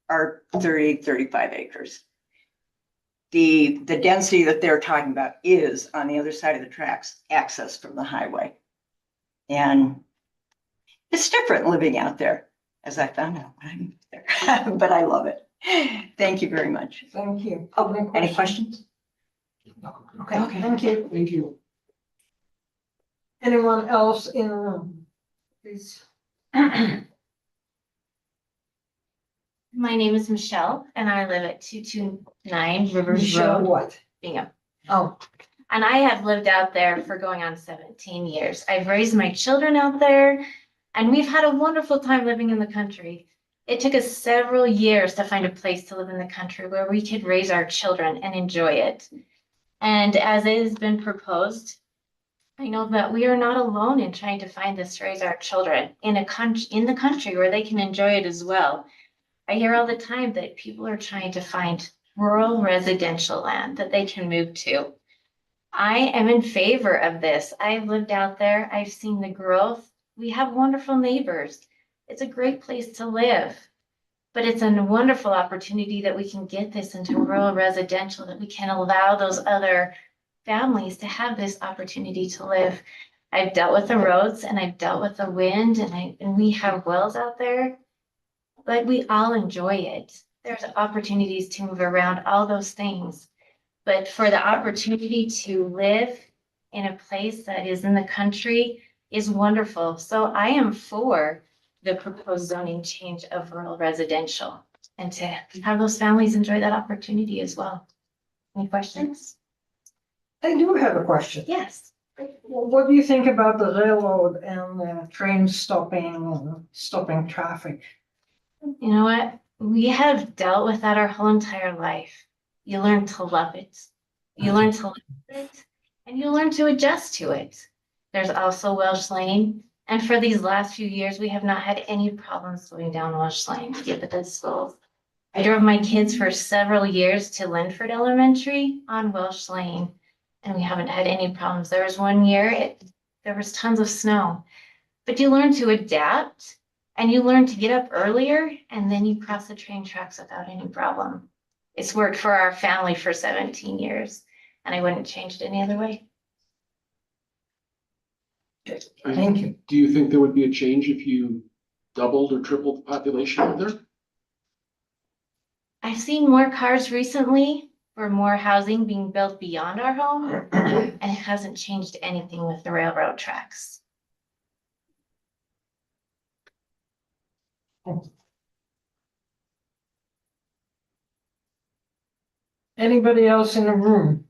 Speaker 11: are 30, 35 acres. The density that they're talking about is on the other side of the tracks, access from the highway. And it's different living out there, as I found out when I moved there, but I love it. Thank you very much.
Speaker 2: Thank you.
Speaker 11: Any questions?
Speaker 2: Okay, thank you.
Speaker 5: Thank you.
Speaker 2: Anyone else in the room? Please.
Speaker 13: My name is Michelle and I live at 229 Rivers
Speaker 2: Michelle
Speaker 13: Road,
Speaker 2: what?
Speaker 13: Bingham.
Speaker 2: Oh,
Speaker 13: And I have lived out there for going on 17 years. I've raised my children out there and we've had a wonderful time living in the country. It took us several years to find a place to live in the country where we could raise our children and enjoy it. And as it has been proposed, I know that we are not alone in trying to find this to raise our children in the country where they can enjoy it as well. I hear all the time that people are trying to find rural residential land that they can move to. I am in favor of this. I've lived out there. I've seen the growth. We have wonderful neighbors. It's a great place to live. But it's a wonderful opportunity that we can get this into rural residential, that we can allow those other families to have this opportunity to live. I've dealt with the roads and I've dealt with the wind and we have wells out there, but we all enjoy it. There's opportunities to move around, all those things. But for the opportunity to live in a place that is in the country is wonderful. So I am for the proposed zoning change of rural residential and to have those families enjoy that opportunity as well. Any questions?
Speaker 2: I do have a question.
Speaker 13: Yes.
Speaker 2: Well, what do you think about the railroad and trains stopping traffic?
Speaker 13: You know what? We have dealt with that our whole entire life. You learn to love it. You learn to live with it and you learn to adjust to it. There's also Welsh Lane. And for these last few years, we have not had any problems going down Welsh Lane to get the disposal. I drove my kids for several years to Linford Elementary on Welsh Lane, and we haven't had any problems. There was one year, there was tons of snow, but you learn to adapt and you learn to get up earlier, and then you cross the train tracks without any problem. It's worked for our family for 17 years, and I wouldn't change it any other way.
Speaker 2: Thank you.
Speaker 14: Do you think there would be a change if you doubled or tripled the population out there?
Speaker 13: I've seen more cars recently for more housing being built beyond our home, and it hasn't changed anything with the railroad tracks.
Speaker 2: Anybody else in the room?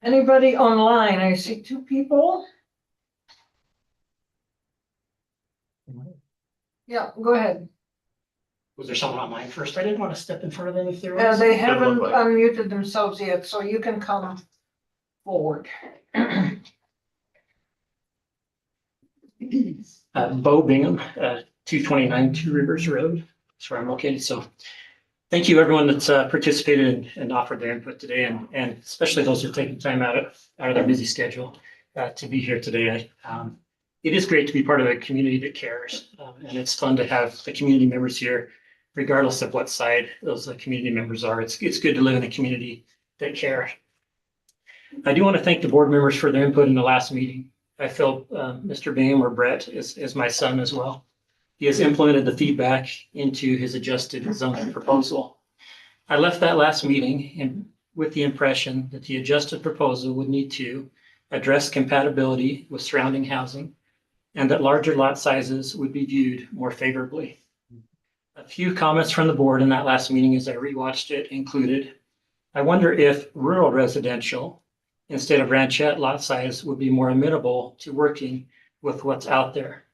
Speaker 2: Anybody online? I see two people. Yeah, go ahead.
Speaker 12: Was there someone online first? I didn't want to step in front of them if there was.
Speaker 2: They haven't
Speaker 7: look like-
Speaker 2: unmuted themselves yet, so you can come forward.
Speaker 12: Bo Bingham, 229 Two Rivers Road. That's where I'm located. So thank you, everyone that's participated and offered their input today, and especially those who are taking time out of their busy schedule to be here today. It is great to be part of a community that cares, and it's fun to have the community members here, regardless of what side those community members are. It's good to live in a community that cares. I do want to thank the board members for their input in the last meeting. I feel Mr. Bingham, or Brett, is my son as well. He has implemented the feedback into his adjusted zoning proposal. I left that last meeting with the impression that the adjusted proposal would need to address compatibility with surrounding housing, and that larger lot sizes would be viewed more favorably. A few comments from the board in that last meeting as I rewatched it included, I wonder if rural residential instead of ranchette lot size would be more amenable to working with what's out there.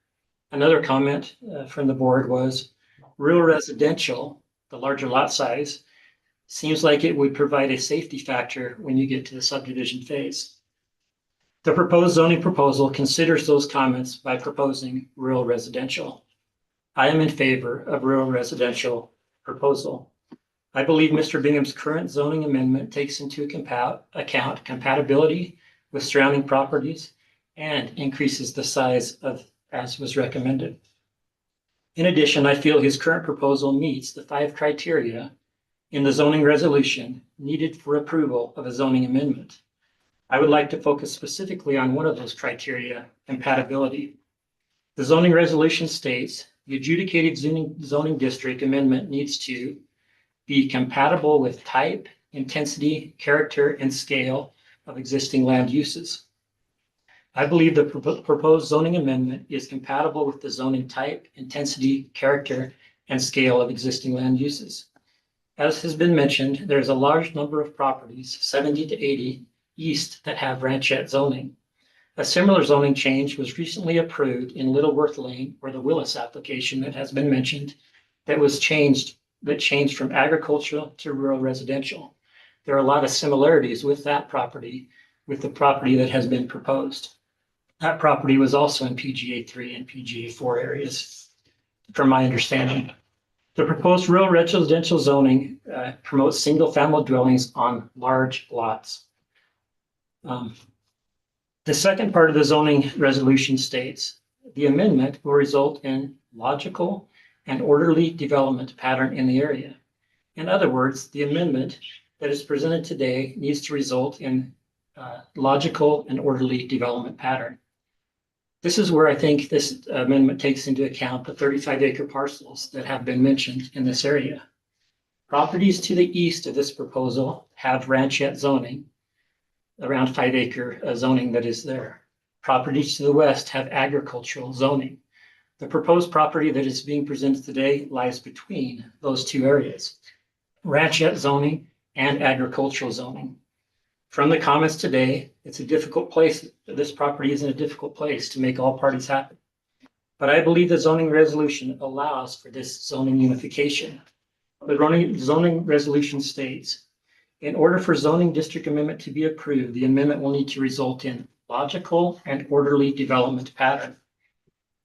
Speaker 12: Another comment from the board was rural residential, the larger lot size, seems like it would provide a safety factor when you get to the subdivision phase. The proposed zoning proposal considers those comments by proposing rural residential. I am in favor of rural residential proposal. I believe Mr. Bingham's current zoning amendment takes into account compatibility with surrounding properties and increases the size of as was recommended. In addition, I feel his current proposal meets the 5 criteria in the zoning resolution needed for approval of a zoning amendment. I would like to focus specifically on one of those criteria, compatibility. The zoning resolution states the adjudicated zoning district amendment needs to be compatible with type, intensity, character, and scale of existing land uses. I believe the proposed zoning amendment is compatible with the zoning type, intensity, character, and scale of existing land uses. As has been mentioned, there's a large number of properties, 70 to 80 east, that have ranchette zoning. A similar zoning change was recently approved in Littleworth Lane, or the Willis application that has been mentioned, that changed from agricultural to rural residential. There are a lot of similarities with that property, with the property that has been proposed. That property was also in PGA 3 and PGA 4 areas, from my understanding. The proposed rural residential zoning promotes single-family dwellings on large lots. The second part of the zoning resolution states, the amendment will result in logical and orderly development pattern in the area. In other words, the amendment that is presented today needs to result in logical and orderly development pattern. This is where I think this amendment takes into account the 35-acre parcels that have been mentioned in this area. Properties to the east of this proposal have ranchette zoning, around 5-acre zoning that is there. Properties to the west have agricultural zoning. The proposed property that is being presented today lies between those two areas, ranchette zoning and agricultural zoning. From the comments today, it's a difficult place. This property is in a difficult place to make all parties happy. But I believe the zoning resolution allows for this zoning unification. The zoning resolution states, in order for zoning district amendment to be approved, the amendment will need to result in
Speaker 15: logical and orderly development pattern.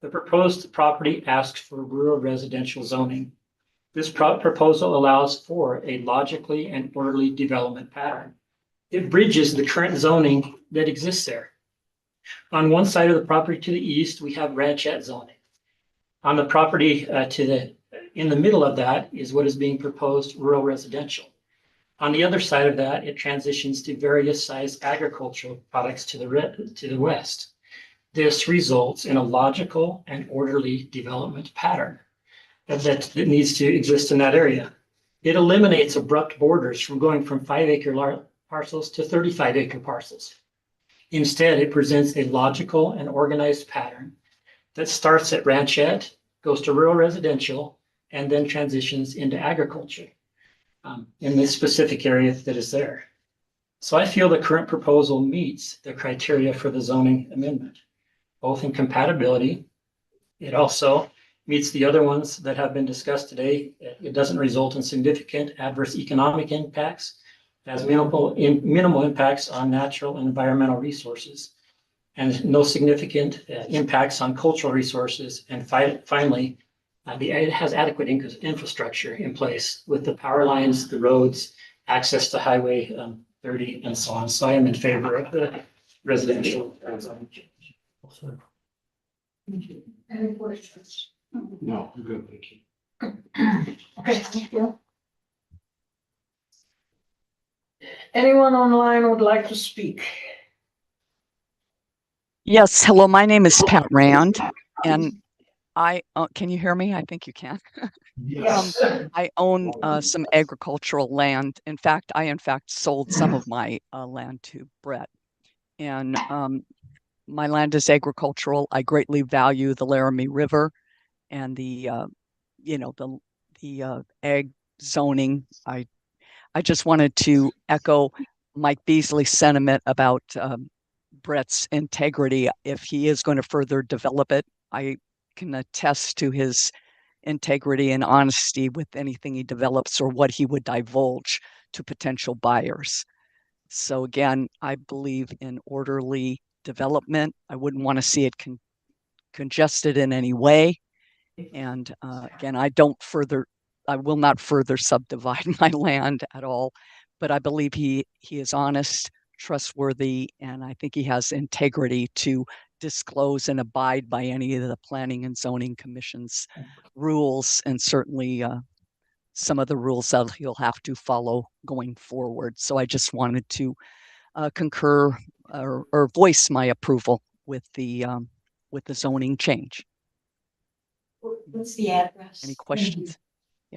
Speaker 15: The proposed property asks for rural residential zoning. This proposal allows for a logically and orderly development pattern. It bridges the current zoning that exists there. On one side of the property to the east, we have ranchette zoning. On the property in the middle of that is what is being proposed, rural residential. On the other side of that, it transitions to various size agricultural products to the west. This results in a logical and orderly development pattern that needs to exist in that area. It eliminates abrupt borders from going from 5-acre parcels to 35-acre parcels. Instead, it presents a logical and organized pattern that starts at ranchette, goes to rural residential, and then transitions into agriculture in this specific area that is there. So I feel the current proposal meets the criteria for the zoning amendment, both in compatibility. It also meets the other ones that have been discussed today. It doesn't result in significant adverse economic impacts. It has minimal impacts on natural and environmental resources, and no significant impacts on cultural resources. And finally, it has adequate infrastructure in place with the power lines, the roads, access to Highway 30, and so on. So I am in favor of the residential zoning change.
Speaker 2: Any questions?
Speaker 14: No, I'm good, thank you.
Speaker 2: Okay, thank you. Anyone online would like to speak?
Speaker 16: Yes, hello, my name is Pat Rand, and I, can you hear me? I think you can.
Speaker 2: Yes.
Speaker 16: I own some agricultural land. In fact, I sold some of my land to Brett. And my land is agricultural. I greatly value the Laramie River and the ag zoning. I just wanted to echo Mike Beasley's sentiment about Brett's integrity. If he is going to further develop it, I can attest to his integrity and honesty with anything he develops or what he would divulge to potential buyers. So again, I believe in orderly development. I wouldn't want to see it congested in any way. And again, I will not further subdivide my land at all, but I believe he is honest, trustworthy, and I think he has integrity to disclose and abide by any of the Planning and Zoning Commission's rules, and certainly some of the rules that he'll have to follow going forward. So I just wanted to concur or voice my approval with the zoning change.
Speaker 5: What's the address?
Speaker 16: Any questions?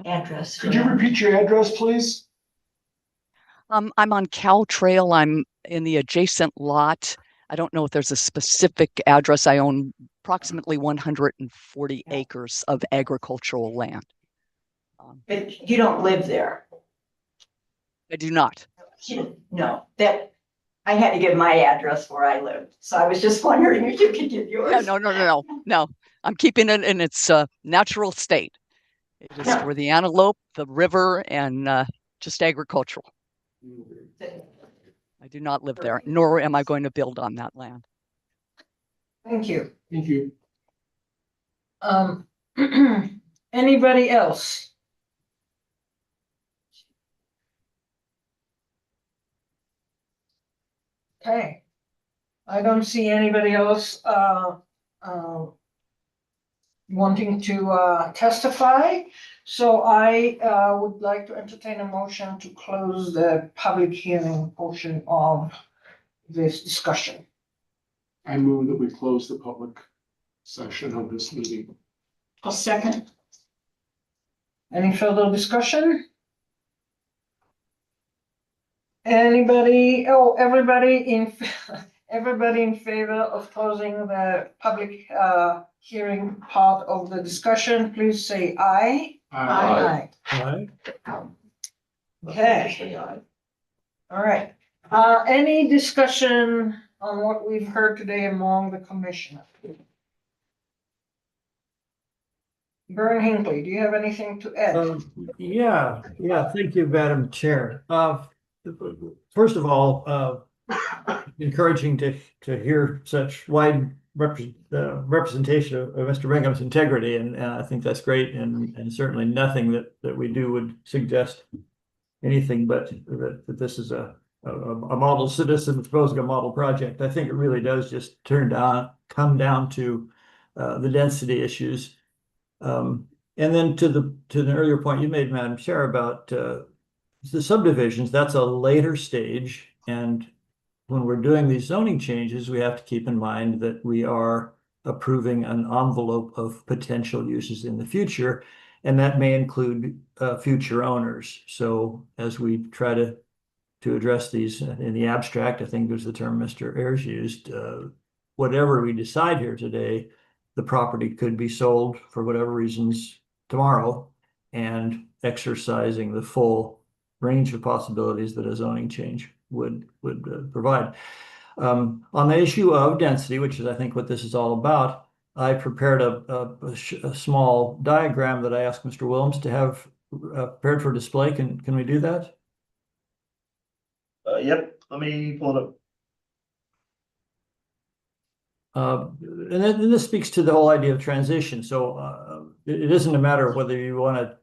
Speaker 5: Address.
Speaker 6: Could you repeat your address, please?
Speaker 16: I'm on Cow Trail. I'm in the adjacent lot. I don't know if there's a specific address. I own approximately 140 acres of agricultural land.
Speaker 5: But you don't live there?
Speaker 16: I do not.
Speaker 5: No, that, I had to give my address where I lived. So I was just wondering if you could give yours.
Speaker 16: Yeah, no. I'm keeping it in its natural state. It is for the antelope, the river, and just agricultural. I do not live there, nor am I going to build on that land.
Speaker 2: Thank you.
Speaker 14: Thank you.
Speaker 2: Anybody else? Okay. I don't see anybody else wanting to testify. So I would like to entertain a motion to close the public hearing portion of this discussion.
Speaker 14: I move that we close the public session of this meeting.
Speaker 5: I'll second.
Speaker 2: Any further discussion? Everybody in favor of closing the public hearing part of the discussion, please say aye.
Speaker 14: Aye.
Speaker 3: Aye.
Speaker 2: Okay. All right. Any discussion on what we've heard today among the commissioners? Vern Hinckley, do you have anything to add?
Speaker 3: Yeah, thank you, Madam Chair. First of all, encouraging to hear such wide representation of Mr. Bingham's integrity, and I think that's great, and certainly nothing that we do would suggest anything but that this is a model citizen proposing a model project. I think it really does just come down to the density issues. And then to the earlier point you made, Madam Chair, about the subdivisions, that's a later stage. And when we're doing these zoning changes, we have to keep in mind that we are approving an envelope of potential uses in the future, and that may include future owners. So as we try to address these in the abstract, I think was the term Mr. Ayers used, whatever we decide here today, the property could be sold for whatever reasons tomorrow, and exercising the full range of possibilities that a zoning change would provide. On the issue of density, which is I think what this is all about, I prepared a small diagram that I asked Mr. Williams to have prepared for display. Can we do that?
Speaker 7: Yep, let me pull it up.
Speaker 3: And then this speaks to the whole idea of transition. So it isn't a matter of whether you want to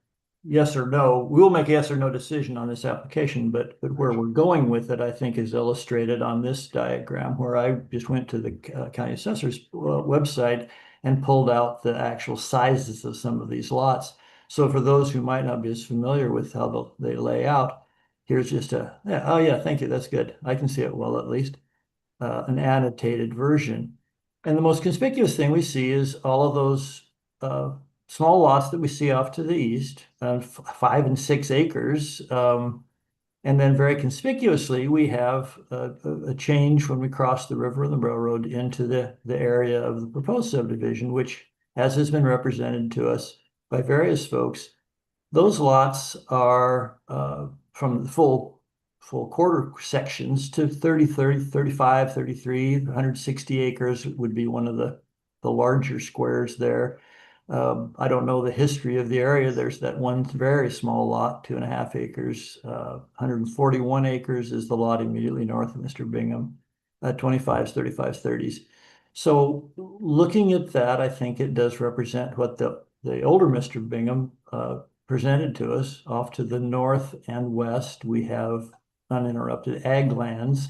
Speaker 3: yes or no. We will make a yes or no decision on this application, but where we're going with it, I think, is illustrated on this diagram, where I just went to the county assessor's website and pulled out the actual sizes of some of these lots. So for those who might not be as familiar with how they lay out, here's just oh yeah, thank you, that's good. I can see it well, at least, an annotated version. And the most conspicuous thing we see is all of those small lots that we see off to the east, 5 and 6 acres. And then very conspicuously, we have a change when we cross the river and the railroad into the area of the proposed subdivision, which, as has been represented to us by various folks, those lots are from the full quarter sections to 30, 35, 33, 160 acres would be one of the larger squares there. I don't know the history of the area. There's that one very small lot, 2.5 acres. 141 acres is the lot immediately north of Mr. Bingham, 25s, 35s, 30s. So looking at that, I think it does represent what the older Mr. Bingham presented to us. Off to the north and west, we have uninterrupted ag lands.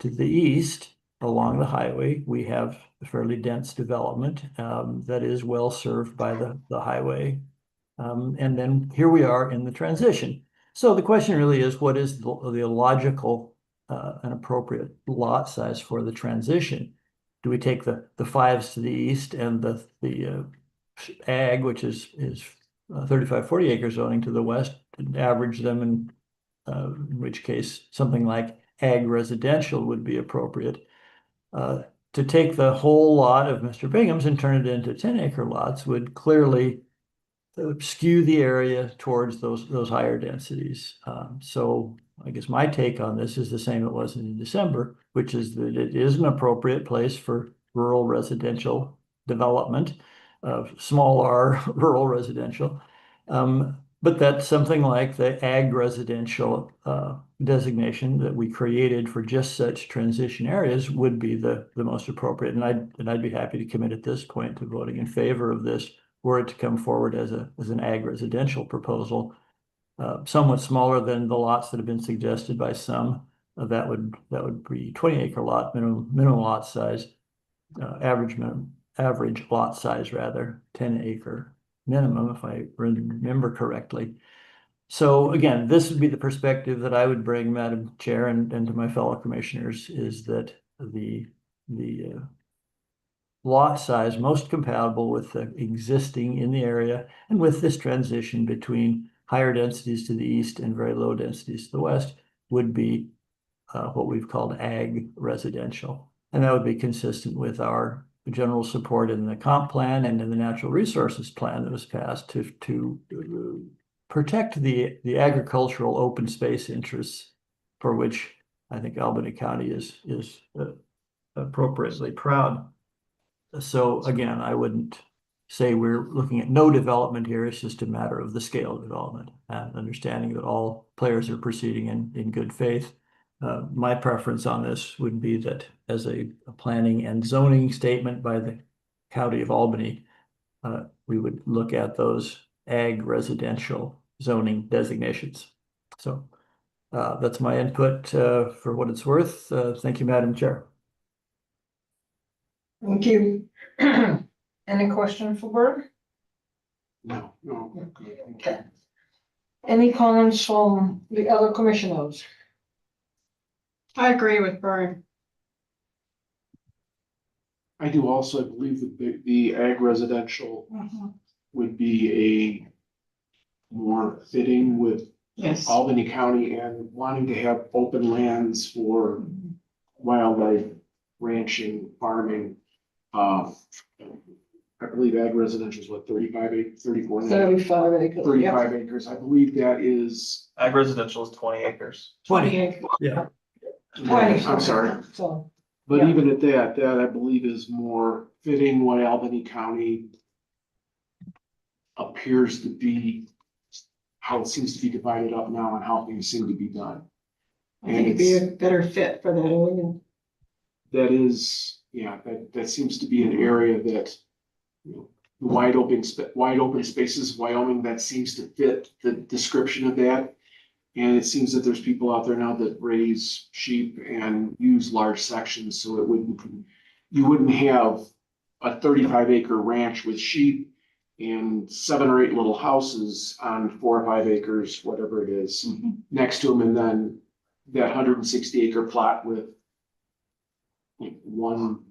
Speaker 3: To the east, along the highway, we have a fairly dense development that is well served by the highway. And then here we are in the transition. So the question really is, what is the logical and appropriate lot size for the transition? Do we take the 5s to the east and the ag, which is 35, 40 acre zoning to the west, and average them, in which case something like ag residential would be appropriate? To take the whole lot of Mr. Bingham's and turn it into 10-acre lots would clearly skew the area towards those higher densities. So I guess my take on this is the same it was in December, which is that it is an appropriate place for rural residential development of small r rural residential. But that's something like the ag residential designation that we created for just such transition areas would be the most appropriate. And I'd be happy to commit at this point to voting in favor of this, were it to come forward as an ag residential proposal, somewhat smaller than the lots that have been suggested by some. That would be 20-acre lot minimum lot size, average lot size rather, 10-acre minimum, if I remember correctly. So again, this would be the perspective that I would bring, Madam Chair, and to my fellow commissioners, is that the lot size most compatible with the existing in the area and with this transition between higher densities to the east and very low densities to the west would be what we've called ag residential. And that would be consistent with our general support in the comp plan and in the natural resources plan that was passed to protect the agricultural open space interests, for which I think Albany County is appropriately proud. So again, I wouldn't say we're looking at no development here. It's just a matter of the scale of development and understanding that all players are proceeding in good faith. my preference on this would be that as a planning and zoning statement by the County of Albany, we would look at those ag residential zoning designations. So that's my input for what it's worth. Thank you, Madam Chair.
Speaker 2: Thank you. Any question for Bert?
Speaker 14: No, no.
Speaker 2: Okay. Any comments from the other commissioners?
Speaker 11: I agree with Bern.
Speaker 14: I do also believe that the ag residential would be a more fitting with
Speaker 11: Yes.
Speaker 14: Albany County and wanting to have open lands for wildlife, ranching, farming. I believe ag residential is what, 34 acres?
Speaker 2: 35 acres.
Speaker 14: 35 acres. I believe that is.
Speaker 7: Ag residential is 20 acres.
Speaker 2: 20 acres.
Speaker 3: Yeah.
Speaker 2: 20.
Speaker 14: I'm sorry.
Speaker 2: So,
Speaker 14: But
Speaker 2: Yeah.
Speaker 14: even at that I believe is more fitting what Albany County appears to be, how it seems to be divided up now and how things seem to be done.
Speaker 11: I think it'd be a better fit for that area.
Speaker 14: That is, yeah, that seems to be an area that, you know, the wide open spaces of Wyoming, that seems to fit the description of that. And it seems that there's people out there now that raise sheep and use large sections, so you wouldn't have a 35 acre ranch with sheep and 7 or 8 little houses on 4 or 5 acres, whatever it is, next to them, and then that 160 acre plot with one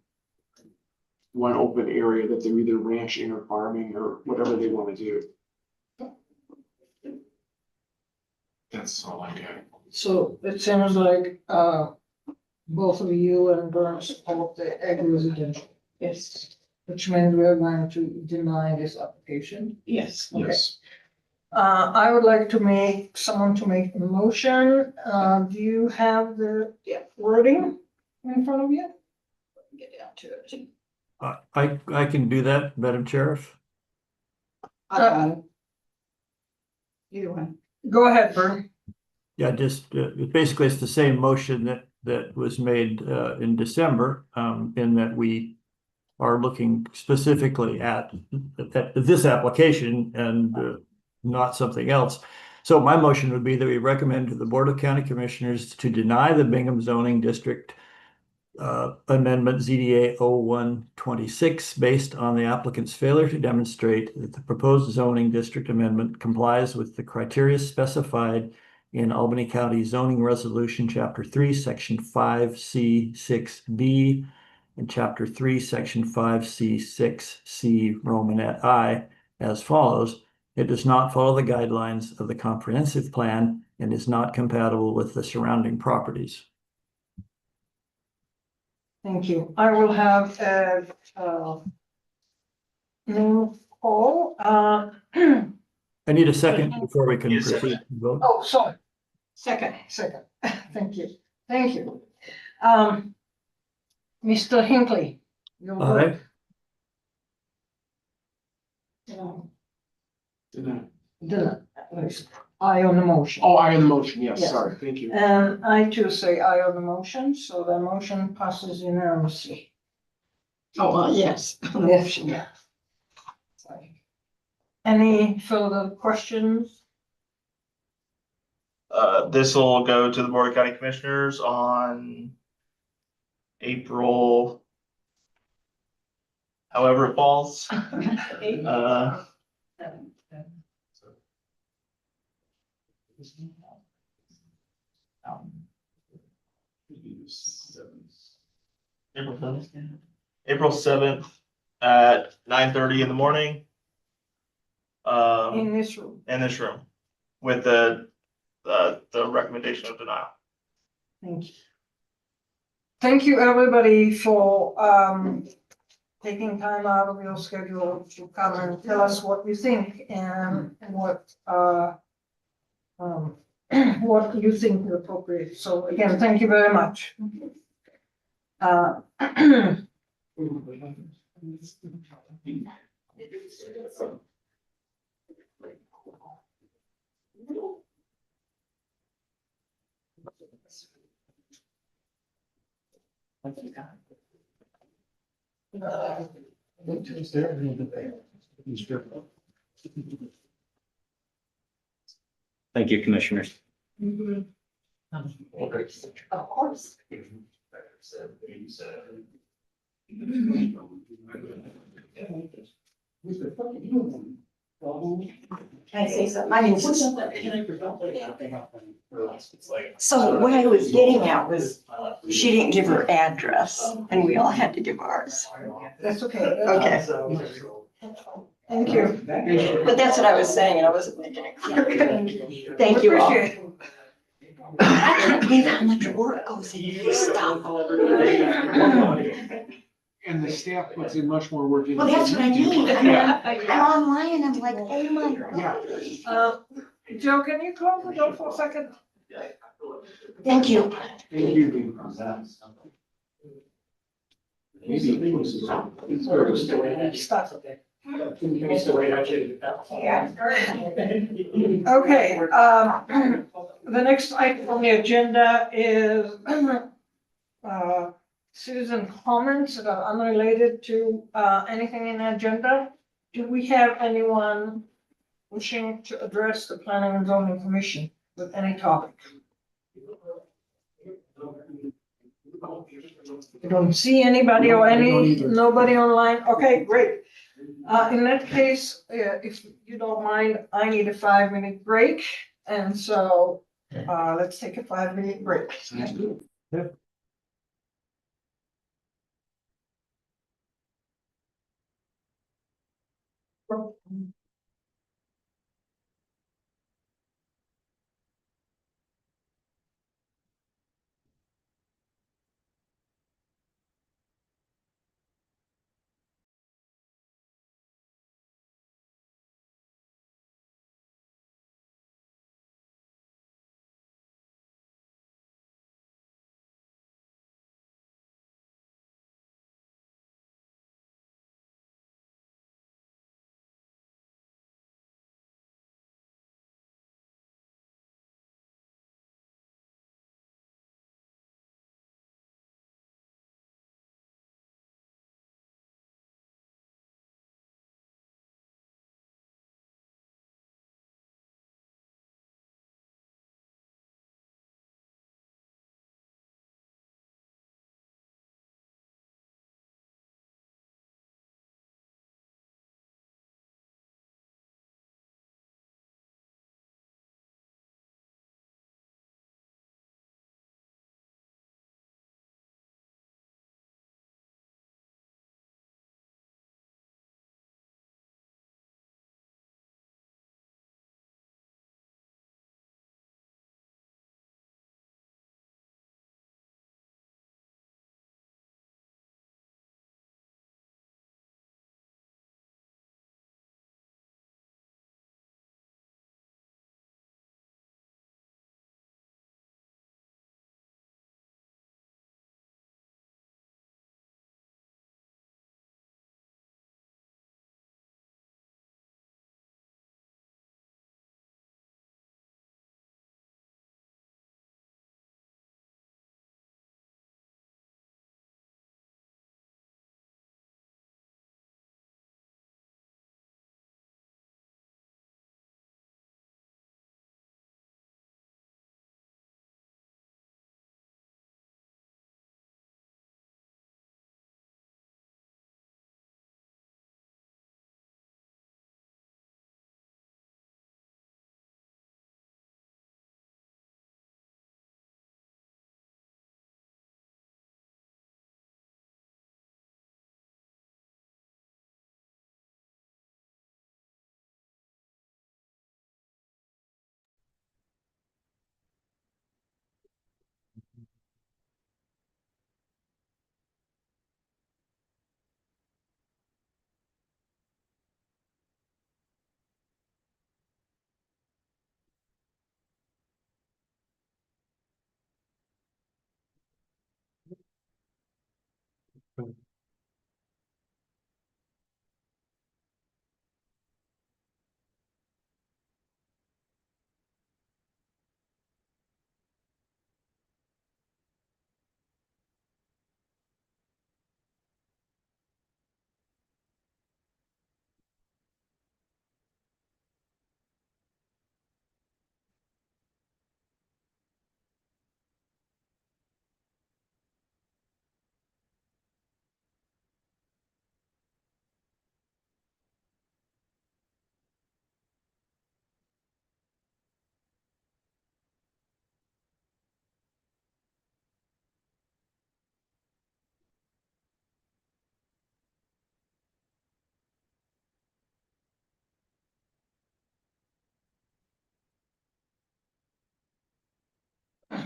Speaker 14: open area that they're either ranching or farming or whatever they want to do. That's all I got.
Speaker 2: so it seems like, both of you and Bern support the ag residential.
Speaker 11: Yes.
Speaker 2: Which means we are going to deny this application.
Speaker 11: Yes.
Speaker 2: Okay.
Speaker 14: Yes.
Speaker 2: I would like to make someone to make a motion. Do you have the wording in front of you? Get down to it.
Speaker 3: I can do that, Madam Chair.
Speaker 11: Either one.
Speaker 2: Go ahead, Bern.
Speaker 3: Yeah, just basically it's the same motion that was made in December, in that we are looking specifically at this application and not something else. So my motion would be that we recommend to the Board of County Commissioners to deny the Bingham zoning district amendment ZDA 0126 based on the applicant's failure to demonstrate that the proposed zoning district amendment complies with the criteria specified in Albany County Zoning Resolution, Chapter 3, Section 5C6B, and Chapter 3, Section 5C6C, Romanet I, as follows. It does not follow the guidelines of the comprehensive plan and is not compatible with the surrounding properties.
Speaker 2: Thank you. I will have name call.
Speaker 3: I need a second before we can
Speaker 7: Yes, sir.
Speaker 3: proceed and vote.
Speaker 2: Oh, sorry. Second. Thank you. Mr. Hinckley. Your vote. Didn't. Aye on the motion.
Speaker 14: Oh, I on the motion, yes,
Speaker 2: Yes.
Speaker 14: sorry, thank you.
Speaker 2: And I too say aye on the motion, so the motion passes unanimously.
Speaker 11: Oh, yes.
Speaker 2: Yes, yeah. Sorry. Any further questions?
Speaker 7: This will go to the Board of County Commissioners on April, however it falls. April 7th at 9:30 in the morning.
Speaker 2: In this room.
Speaker 7: In this room, with the recommendation of denial.
Speaker 2: Thank you. Thank you, everybody, for taking time out of your schedule to come and tell us what you think and what what you think is appropriate. So again, thank you very much.
Speaker 8: Thank you, commissioners.
Speaker 5: Of course. Can I say something? I mean, so what I was getting at was, she didn't give her address, and we all had to give ours.
Speaker 2: That's okay.
Speaker 5: Okay.
Speaker 2: Thank you.
Speaker 5: But that's what I was saying, and I wasn't making it clear. Thank you all.
Speaker 2: Appreciate it.
Speaker 5: I can't believe how much work goes into this stuff.
Speaker 14: And the staff puts in much more work.
Speaker 5: Well, that's what I mean. I mean,
Speaker 14: Yeah.
Speaker 5: I'm online, and I'm like, oh my God.
Speaker 2: Joe, can you close the door for a second?
Speaker 5: Thank you.
Speaker 14: Thank you. Maybe.
Speaker 2: Stop.
Speaker 5: Yeah.
Speaker 2: Okay, the next item on the agenda is citizen comments that are unrelated to anything in the agenda. Do we have anyone wishing to address the Planning and Zoning Commission with any topic? I don't see anybody or nobody online. Okay, great. In that case, if you don't mind, I need a 5-minute break. And so, let's take a 5-minute break.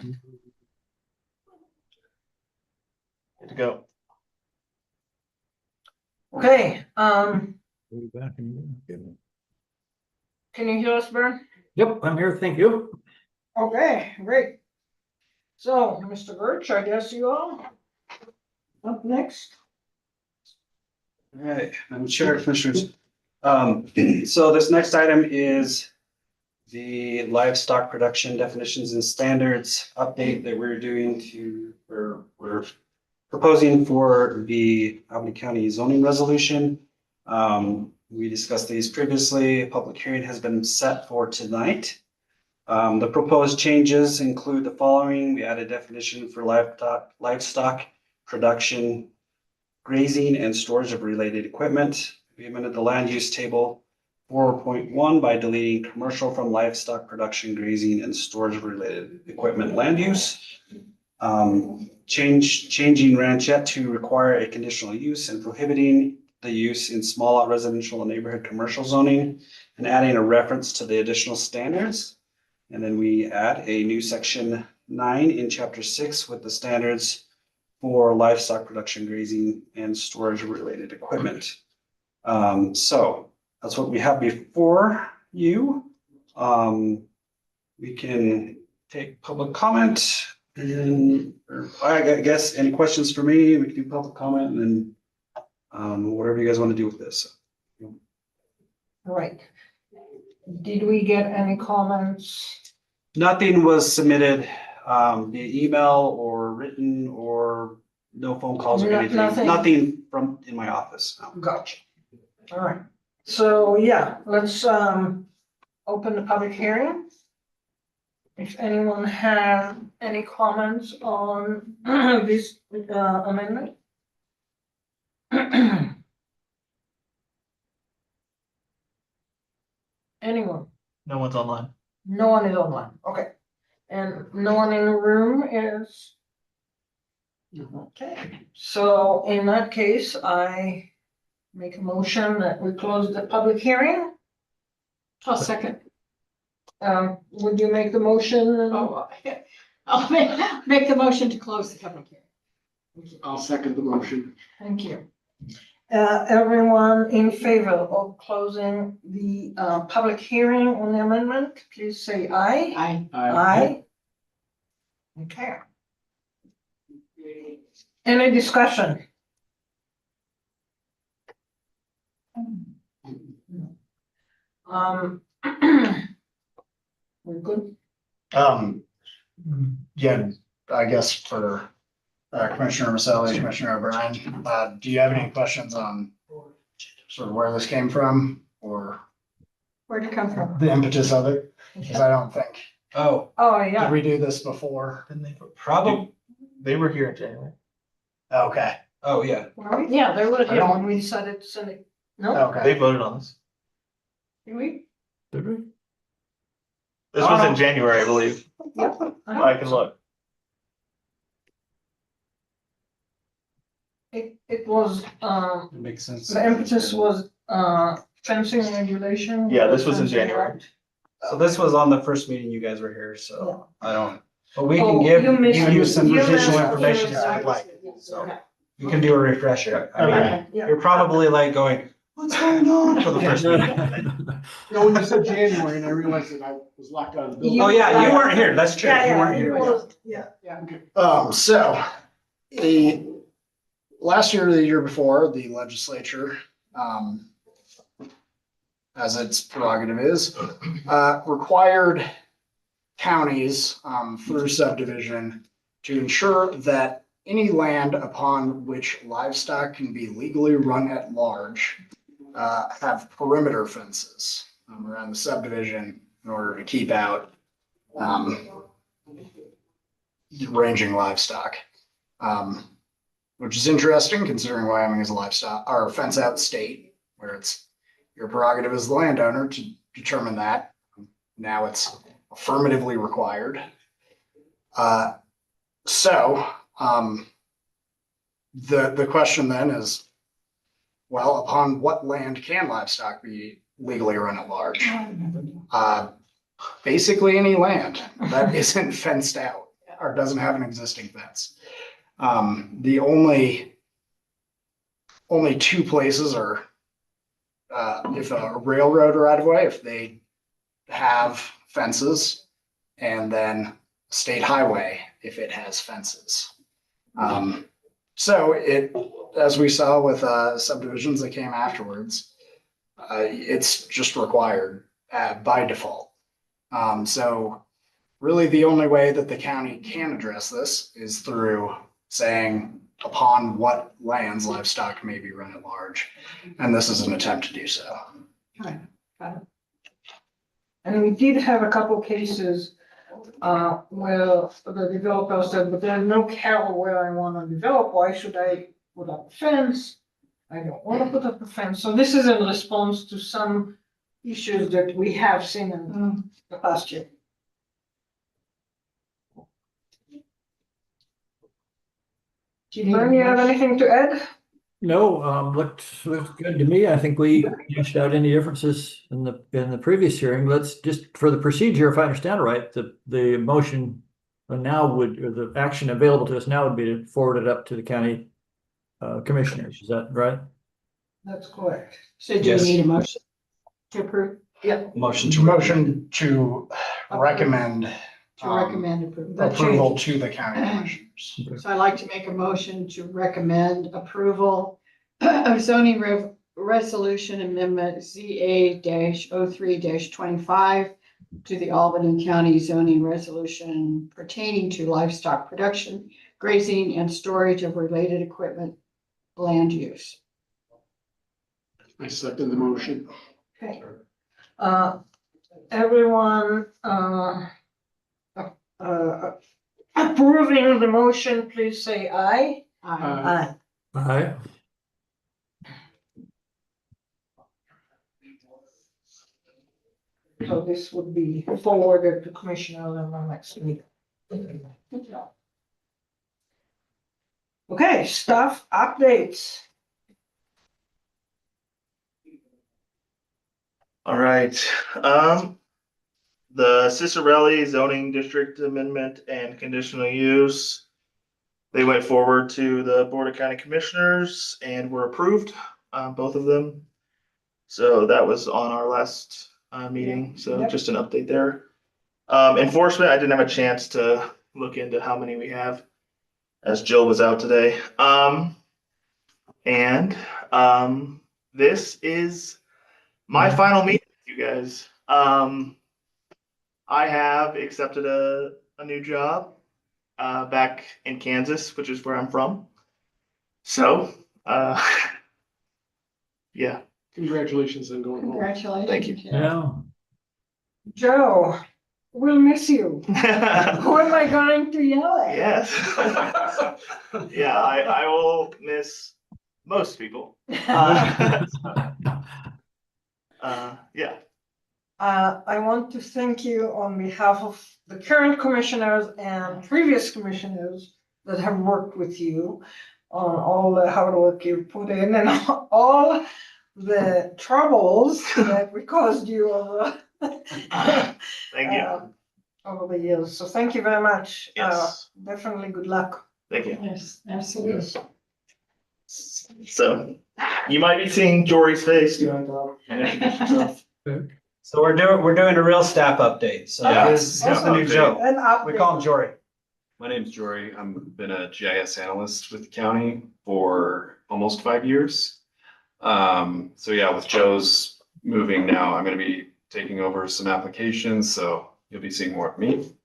Speaker 7: Good to go.
Speaker 2: Okay, can you hear us, Bern?
Speaker 3: Yep, I'm here. Thank you.
Speaker 2: Okay, great. So, Mr. Birch, I guess you are up next.
Speaker 6: All right, Madam Chair, Commissioners. So this next item is the livestock production definitions and standards update that we're doing we're proposing for the Albany County zoning resolution. We discussed these previously. A public hearing has been set for tonight. The proposed changes include the following. We added definition for livestock production, grazing, and storage of related equipment. We amended the land use table 4.1 by deleting commercial from livestock production, grazing, and storage of related equipment land use. Changing ranchette to require a conditional use and prohibiting the use in small lot residential and neighborhood commercial zoning, and adding a reference to the additional standards. And then we add a new section 9 in chapter 6 with the standards for livestock production, grazing, and storage of related equipment. So that's what we have before you. We can take public comment and, or I guess any questions for me, we can do public comment and whatever you guys want to do with this.
Speaker 2: All right. Did we get any comments?
Speaker 6: Nothing was submitted via email or written or no phone calls or anything. Nothing from in my office. No.
Speaker 2: Gotcha. All right. So yeah, let's open the public hearing. If anyone has any comments on this amendment. Anyone?
Speaker 7: No one's online.
Speaker 2: No one is online. Okay. And no one in the room is? Okay. So in that case, I make a motion that we close the public hearing.
Speaker 9: I'll second.
Speaker 2: Would you make the motion?
Speaker 9: I'll make the motion to close the public hearing.
Speaker 14: I'll second the motion.
Speaker 2: Thank you. Everyone in favor of closing the public hearing on the amendment, please say aye.
Speaker 9: Aye.
Speaker 2: Aye. Okay. Any discussion? We're good?
Speaker 6: Yeah, I guess for Commissioner Maselli, Commissioner O'Brien, do you have any questions on sort of where this came from or
Speaker 2: Where'd it come from?
Speaker 6: the impetus of it? Because I don't think.
Speaker 2: Oh,
Speaker 6: Did
Speaker 2: yeah.
Speaker 6: we do this before?
Speaker 7: Probably. They were here in January.
Speaker 6: Okay. Oh, yeah.
Speaker 2: Yeah, they were here when we decided to send it. No?
Speaker 6: Okay.
Speaker 7: They voted on this.
Speaker 2: Did we?
Speaker 3: Did we?
Speaker 7: This was in January, I believe.
Speaker 2: Yep.
Speaker 7: I can look.
Speaker 2: It was,
Speaker 6: It makes sense.
Speaker 2: the impetus was, fencing regulation.
Speaker 7: Yeah, this was in January.
Speaker 6: So this was on the first meeting you guys were here, so I don't, but we
Speaker 2: Oh,
Speaker 6: can give
Speaker 2: you missed-
Speaker 6: you some
Speaker 2: you
Speaker 6: additional
Speaker 2: missed-
Speaker 6: information if you'd like. So we can do a refresher. I mean,
Speaker 2: Okay, yeah.
Speaker 6: you're probably like going, what's going on for the first meeting?
Speaker 14: No, when you said January and I realized that I was locked out of the building.
Speaker 6: Oh, yeah, you weren't here. That's true. You weren't
Speaker 2: it
Speaker 6: here.
Speaker 2: was- Yeah.
Speaker 6: So last year or the year before, the legislature, as its prerogative is, required counties, through subdivision to ensure that any land upon which livestock can be legally run at large, have perimeter fences, around the subdivision in order to keep out, ranging livestock. Which is interesting considering Wyoming is a livestock or fence out state where it's your prerogative as the landowner to determine that. Now it's affirmatively required. The question then is, well, upon what land can livestock be legally run at large? Basically any land that isn't fenced out. or doesn't have an existing fence. The only two places are if a railroad right of way, if they have fences, and then state highway if it has fences. So it, as we saw with subdivisions that came afterwards, it's just required by default. So really the only way that the county can address this is through saying upon what lands livestock may be run at large. And this is an attempt to do so.
Speaker 2: Okay, got it. And we did have a couple cases where the developer said, but there's no cattle where I want to develop. Why should I put up a fence? I don't want to put up a fence. So this is in response to some issues that we have seen in the past year. Bernie, you have anything to add?
Speaker 3: No, looked good to me. I think we hashed out any differences in the previous hearing. Let's just, for the procedure, if I understand right, the motion now would, or the action available to us now would be to forward it up to the county commissioners. Is that right?
Speaker 2: That's correct.
Speaker 9: So do you need a motion to approve?
Speaker 2: Yeah.
Speaker 6: Motion to recommend
Speaker 9: To recommend approval.
Speaker 6: approval to the county commissioners.
Speaker 9: So I'd like to make a motion to recommend approval of zoning resolution amendment ZA-03-25 to the Albany County zoning resolution pertaining to livestock production, grazing, and storage of related equipment, land use.
Speaker 14: I second the motion.
Speaker 2: Okay. Everyone approving the motion, please say aye.
Speaker 9: Aye.
Speaker 3: Aye.
Speaker 2: So this would be forwarded to Commissioner Lemon next week. Okay, staff updates.
Speaker 7: All right, the Cicerelli zoning district amendment and conditional use. They went forward to the Board of County Commissioners and were approved, both of them. So that was on our last meeting, so
Speaker 2: Yep.
Speaker 7: just an update there. Enforcement, I didn't have a chance to look into how many we have, as Jill was out today. This is my final meeting with you guys. I have accepted a new job back in Kansas, which is where I'm from. So, yeah.
Speaker 14: Congratulations on going home.
Speaker 9: Congratulations.
Speaker 7: Thank you.
Speaker 3: Yeah.
Speaker 2: Joe, we'll miss you. Who am I going to yell at?
Speaker 7: Yes. Yeah, I will miss most people. Yeah.
Speaker 2: I want to thank you on behalf of the current commissioners and previous commissioners that have worked with you on all the hard work you put in and all the troubles that we caused you over.
Speaker 7: Thank you.
Speaker 2: Over the years. So thank you very much.
Speaker 7: Yes.
Speaker 2: Definitely good luck.
Speaker 7: Thank you.
Speaker 9: Yes, absolutely.
Speaker 7: So you might be seeing Jory's face.
Speaker 17: So we're doing a real staff update. So
Speaker 7: Yeah.
Speaker 17: here's the new Joe.
Speaker 2: And
Speaker 17: We call him Jory.
Speaker 18: My name's Jory. I've been a GIS analyst with the county for almost 5 years. So yeah, with Joe's moving now, I'm gonna be taking over some applications, so you'll be seeing more of me.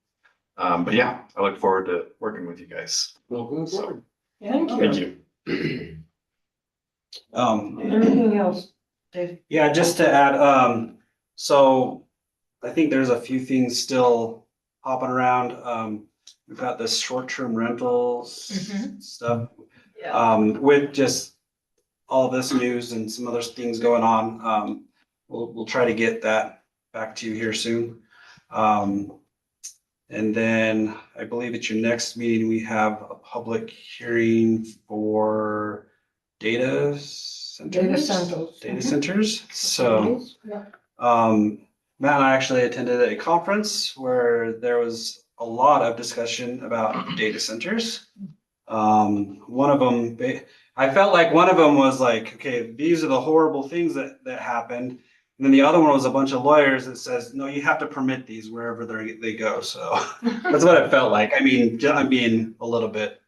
Speaker 18: But yeah, I look forward to working with you guys.
Speaker 14: Welcome aboard.
Speaker 2: Thank you.
Speaker 18: Thank you.
Speaker 2: Anything else, Dave?
Speaker 17: Yeah, just to add, so I think there's a few things still hopping around. We've got this short-term rentals stuff. With just all this news and some other things going on, we'll try to get that back to you here soon. And then I believe at your next meeting, we have a public hearing for data centers. So,
Speaker 2: Yeah.
Speaker 17: Matt and I actually attended a conference where there was a lot of discussion about data centers. One of them, I felt like one of them was like, okay, these are the horrible things that happened. And then the other one was a bunch of lawyers that says, no, you have to permit these wherever they go. So that's what it felt like. I mean, I'm being a little bit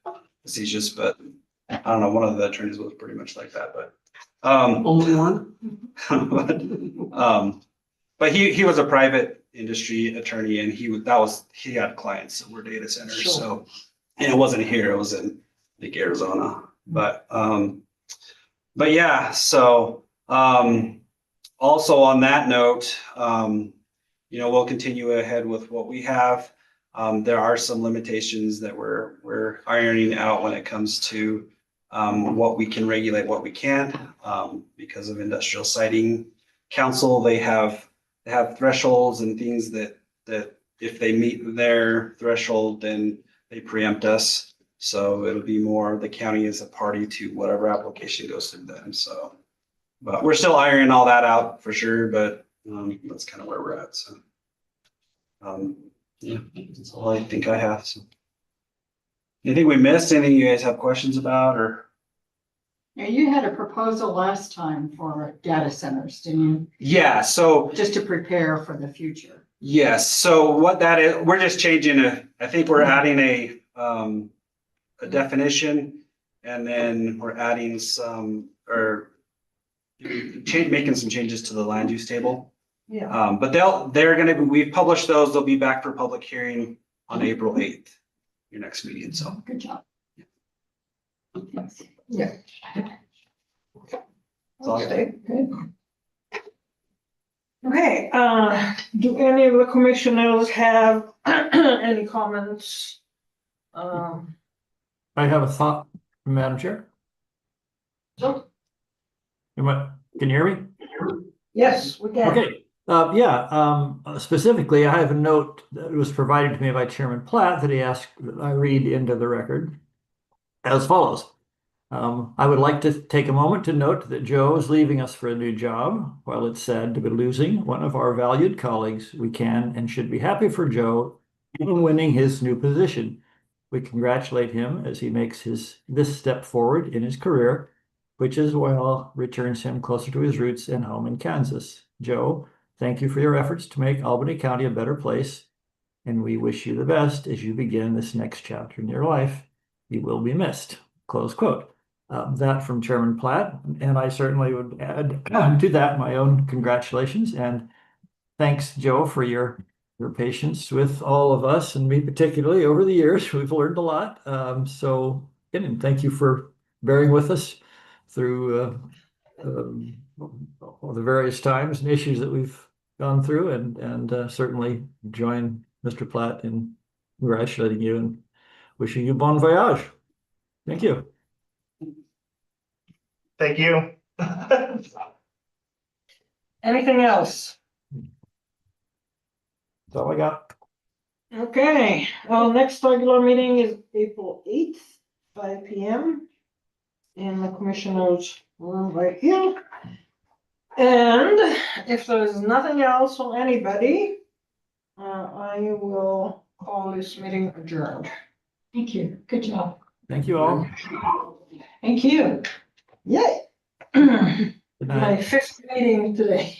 Speaker 17: facetious, but I don't know, one of the attorneys was pretty much like that, but.
Speaker 2: Only one?
Speaker 17: But he was a private industry attorney and he had clients that were data centers,
Speaker 2: Sure.
Speaker 17: so. And it wasn't here, it was in like Arizona, but yeah, so, also on that note, we'll continue ahead with what we have. There are some limitations that we're ironing out when it comes to what we can regulate, what we can't, because of industrial siting council. They have thresholds and things that if they meet their threshold, then they preempt us. So it'll be more the county is a party to whatever application goes through them. So, but we're still ironing all that out for sure. But that's kind of where we're at. So, yeah, that's all I think I have. So, anything we missed? Anything you guys have questions about or?
Speaker 9: Yeah, you had a proposal last time for data centers, didn't you?
Speaker 17: Yeah, so.
Speaker 9: Just to prepare for the future.
Speaker 17: Yes, so what that is, we're just changing I think we're adding a definition, and then we're adding making some changes to the land use table.
Speaker 2: Yeah.
Speaker 17: But we've published those, they'll be back for public hearing on April 8th, your next meeting, so.
Speaker 9: Good job.
Speaker 2: Yeah.
Speaker 17: That's all I got.
Speaker 2: Okay, good. Okay, do any of the commissioners have any comments?
Speaker 3: I have a thought, Madam Chair.
Speaker 2: So,
Speaker 3: Can you hear me?
Speaker 2: yes, we can.
Speaker 3: Okay, specifically, I have a note that was provided to me by Chairman Platt that he asked that I read into the record as follows. I would like to take a moment to note that Joe is leaving us for a new job. While it's sad to be losing one of our valued colleagues, we can and should be happy for Joe in winning his new position. We congratulate him as he makes this step forward in his career, which as well returns him closer to his roots and home in Kansas. Joe, thank you for your efforts to make Albany County a better place, and we wish you the best as you begin this next chapter in your life. You will be missed. Close quote. That from Chairman Platt, and I certainly would add to that my own congratulations and thanks, Joe, for your patience with all of us and me particularly over the years. We've learned a lot. So again, thank you for bearing with us through all the various times and issues that we've gone through, and certainly join Mr. Platt in congratulating you and wishing you bon voyage. Thank you.
Speaker 7: Thank you.
Speaker 2: Anything else?
Speaker 3: That's all I got.
Speaker 2: Okay, our next regular meeting is April 8th, 5 p.m. in the commissioner's room right here. And if there's nothing else from anybody, I will call this meeting adjourned.
Speaker 9: Thank you. Good job.
Speaker 3: Thank you all.
Speaker 2: Thank you. Yay.
Speaker 3: Good night.
Speaker 2: My fifth meeting today.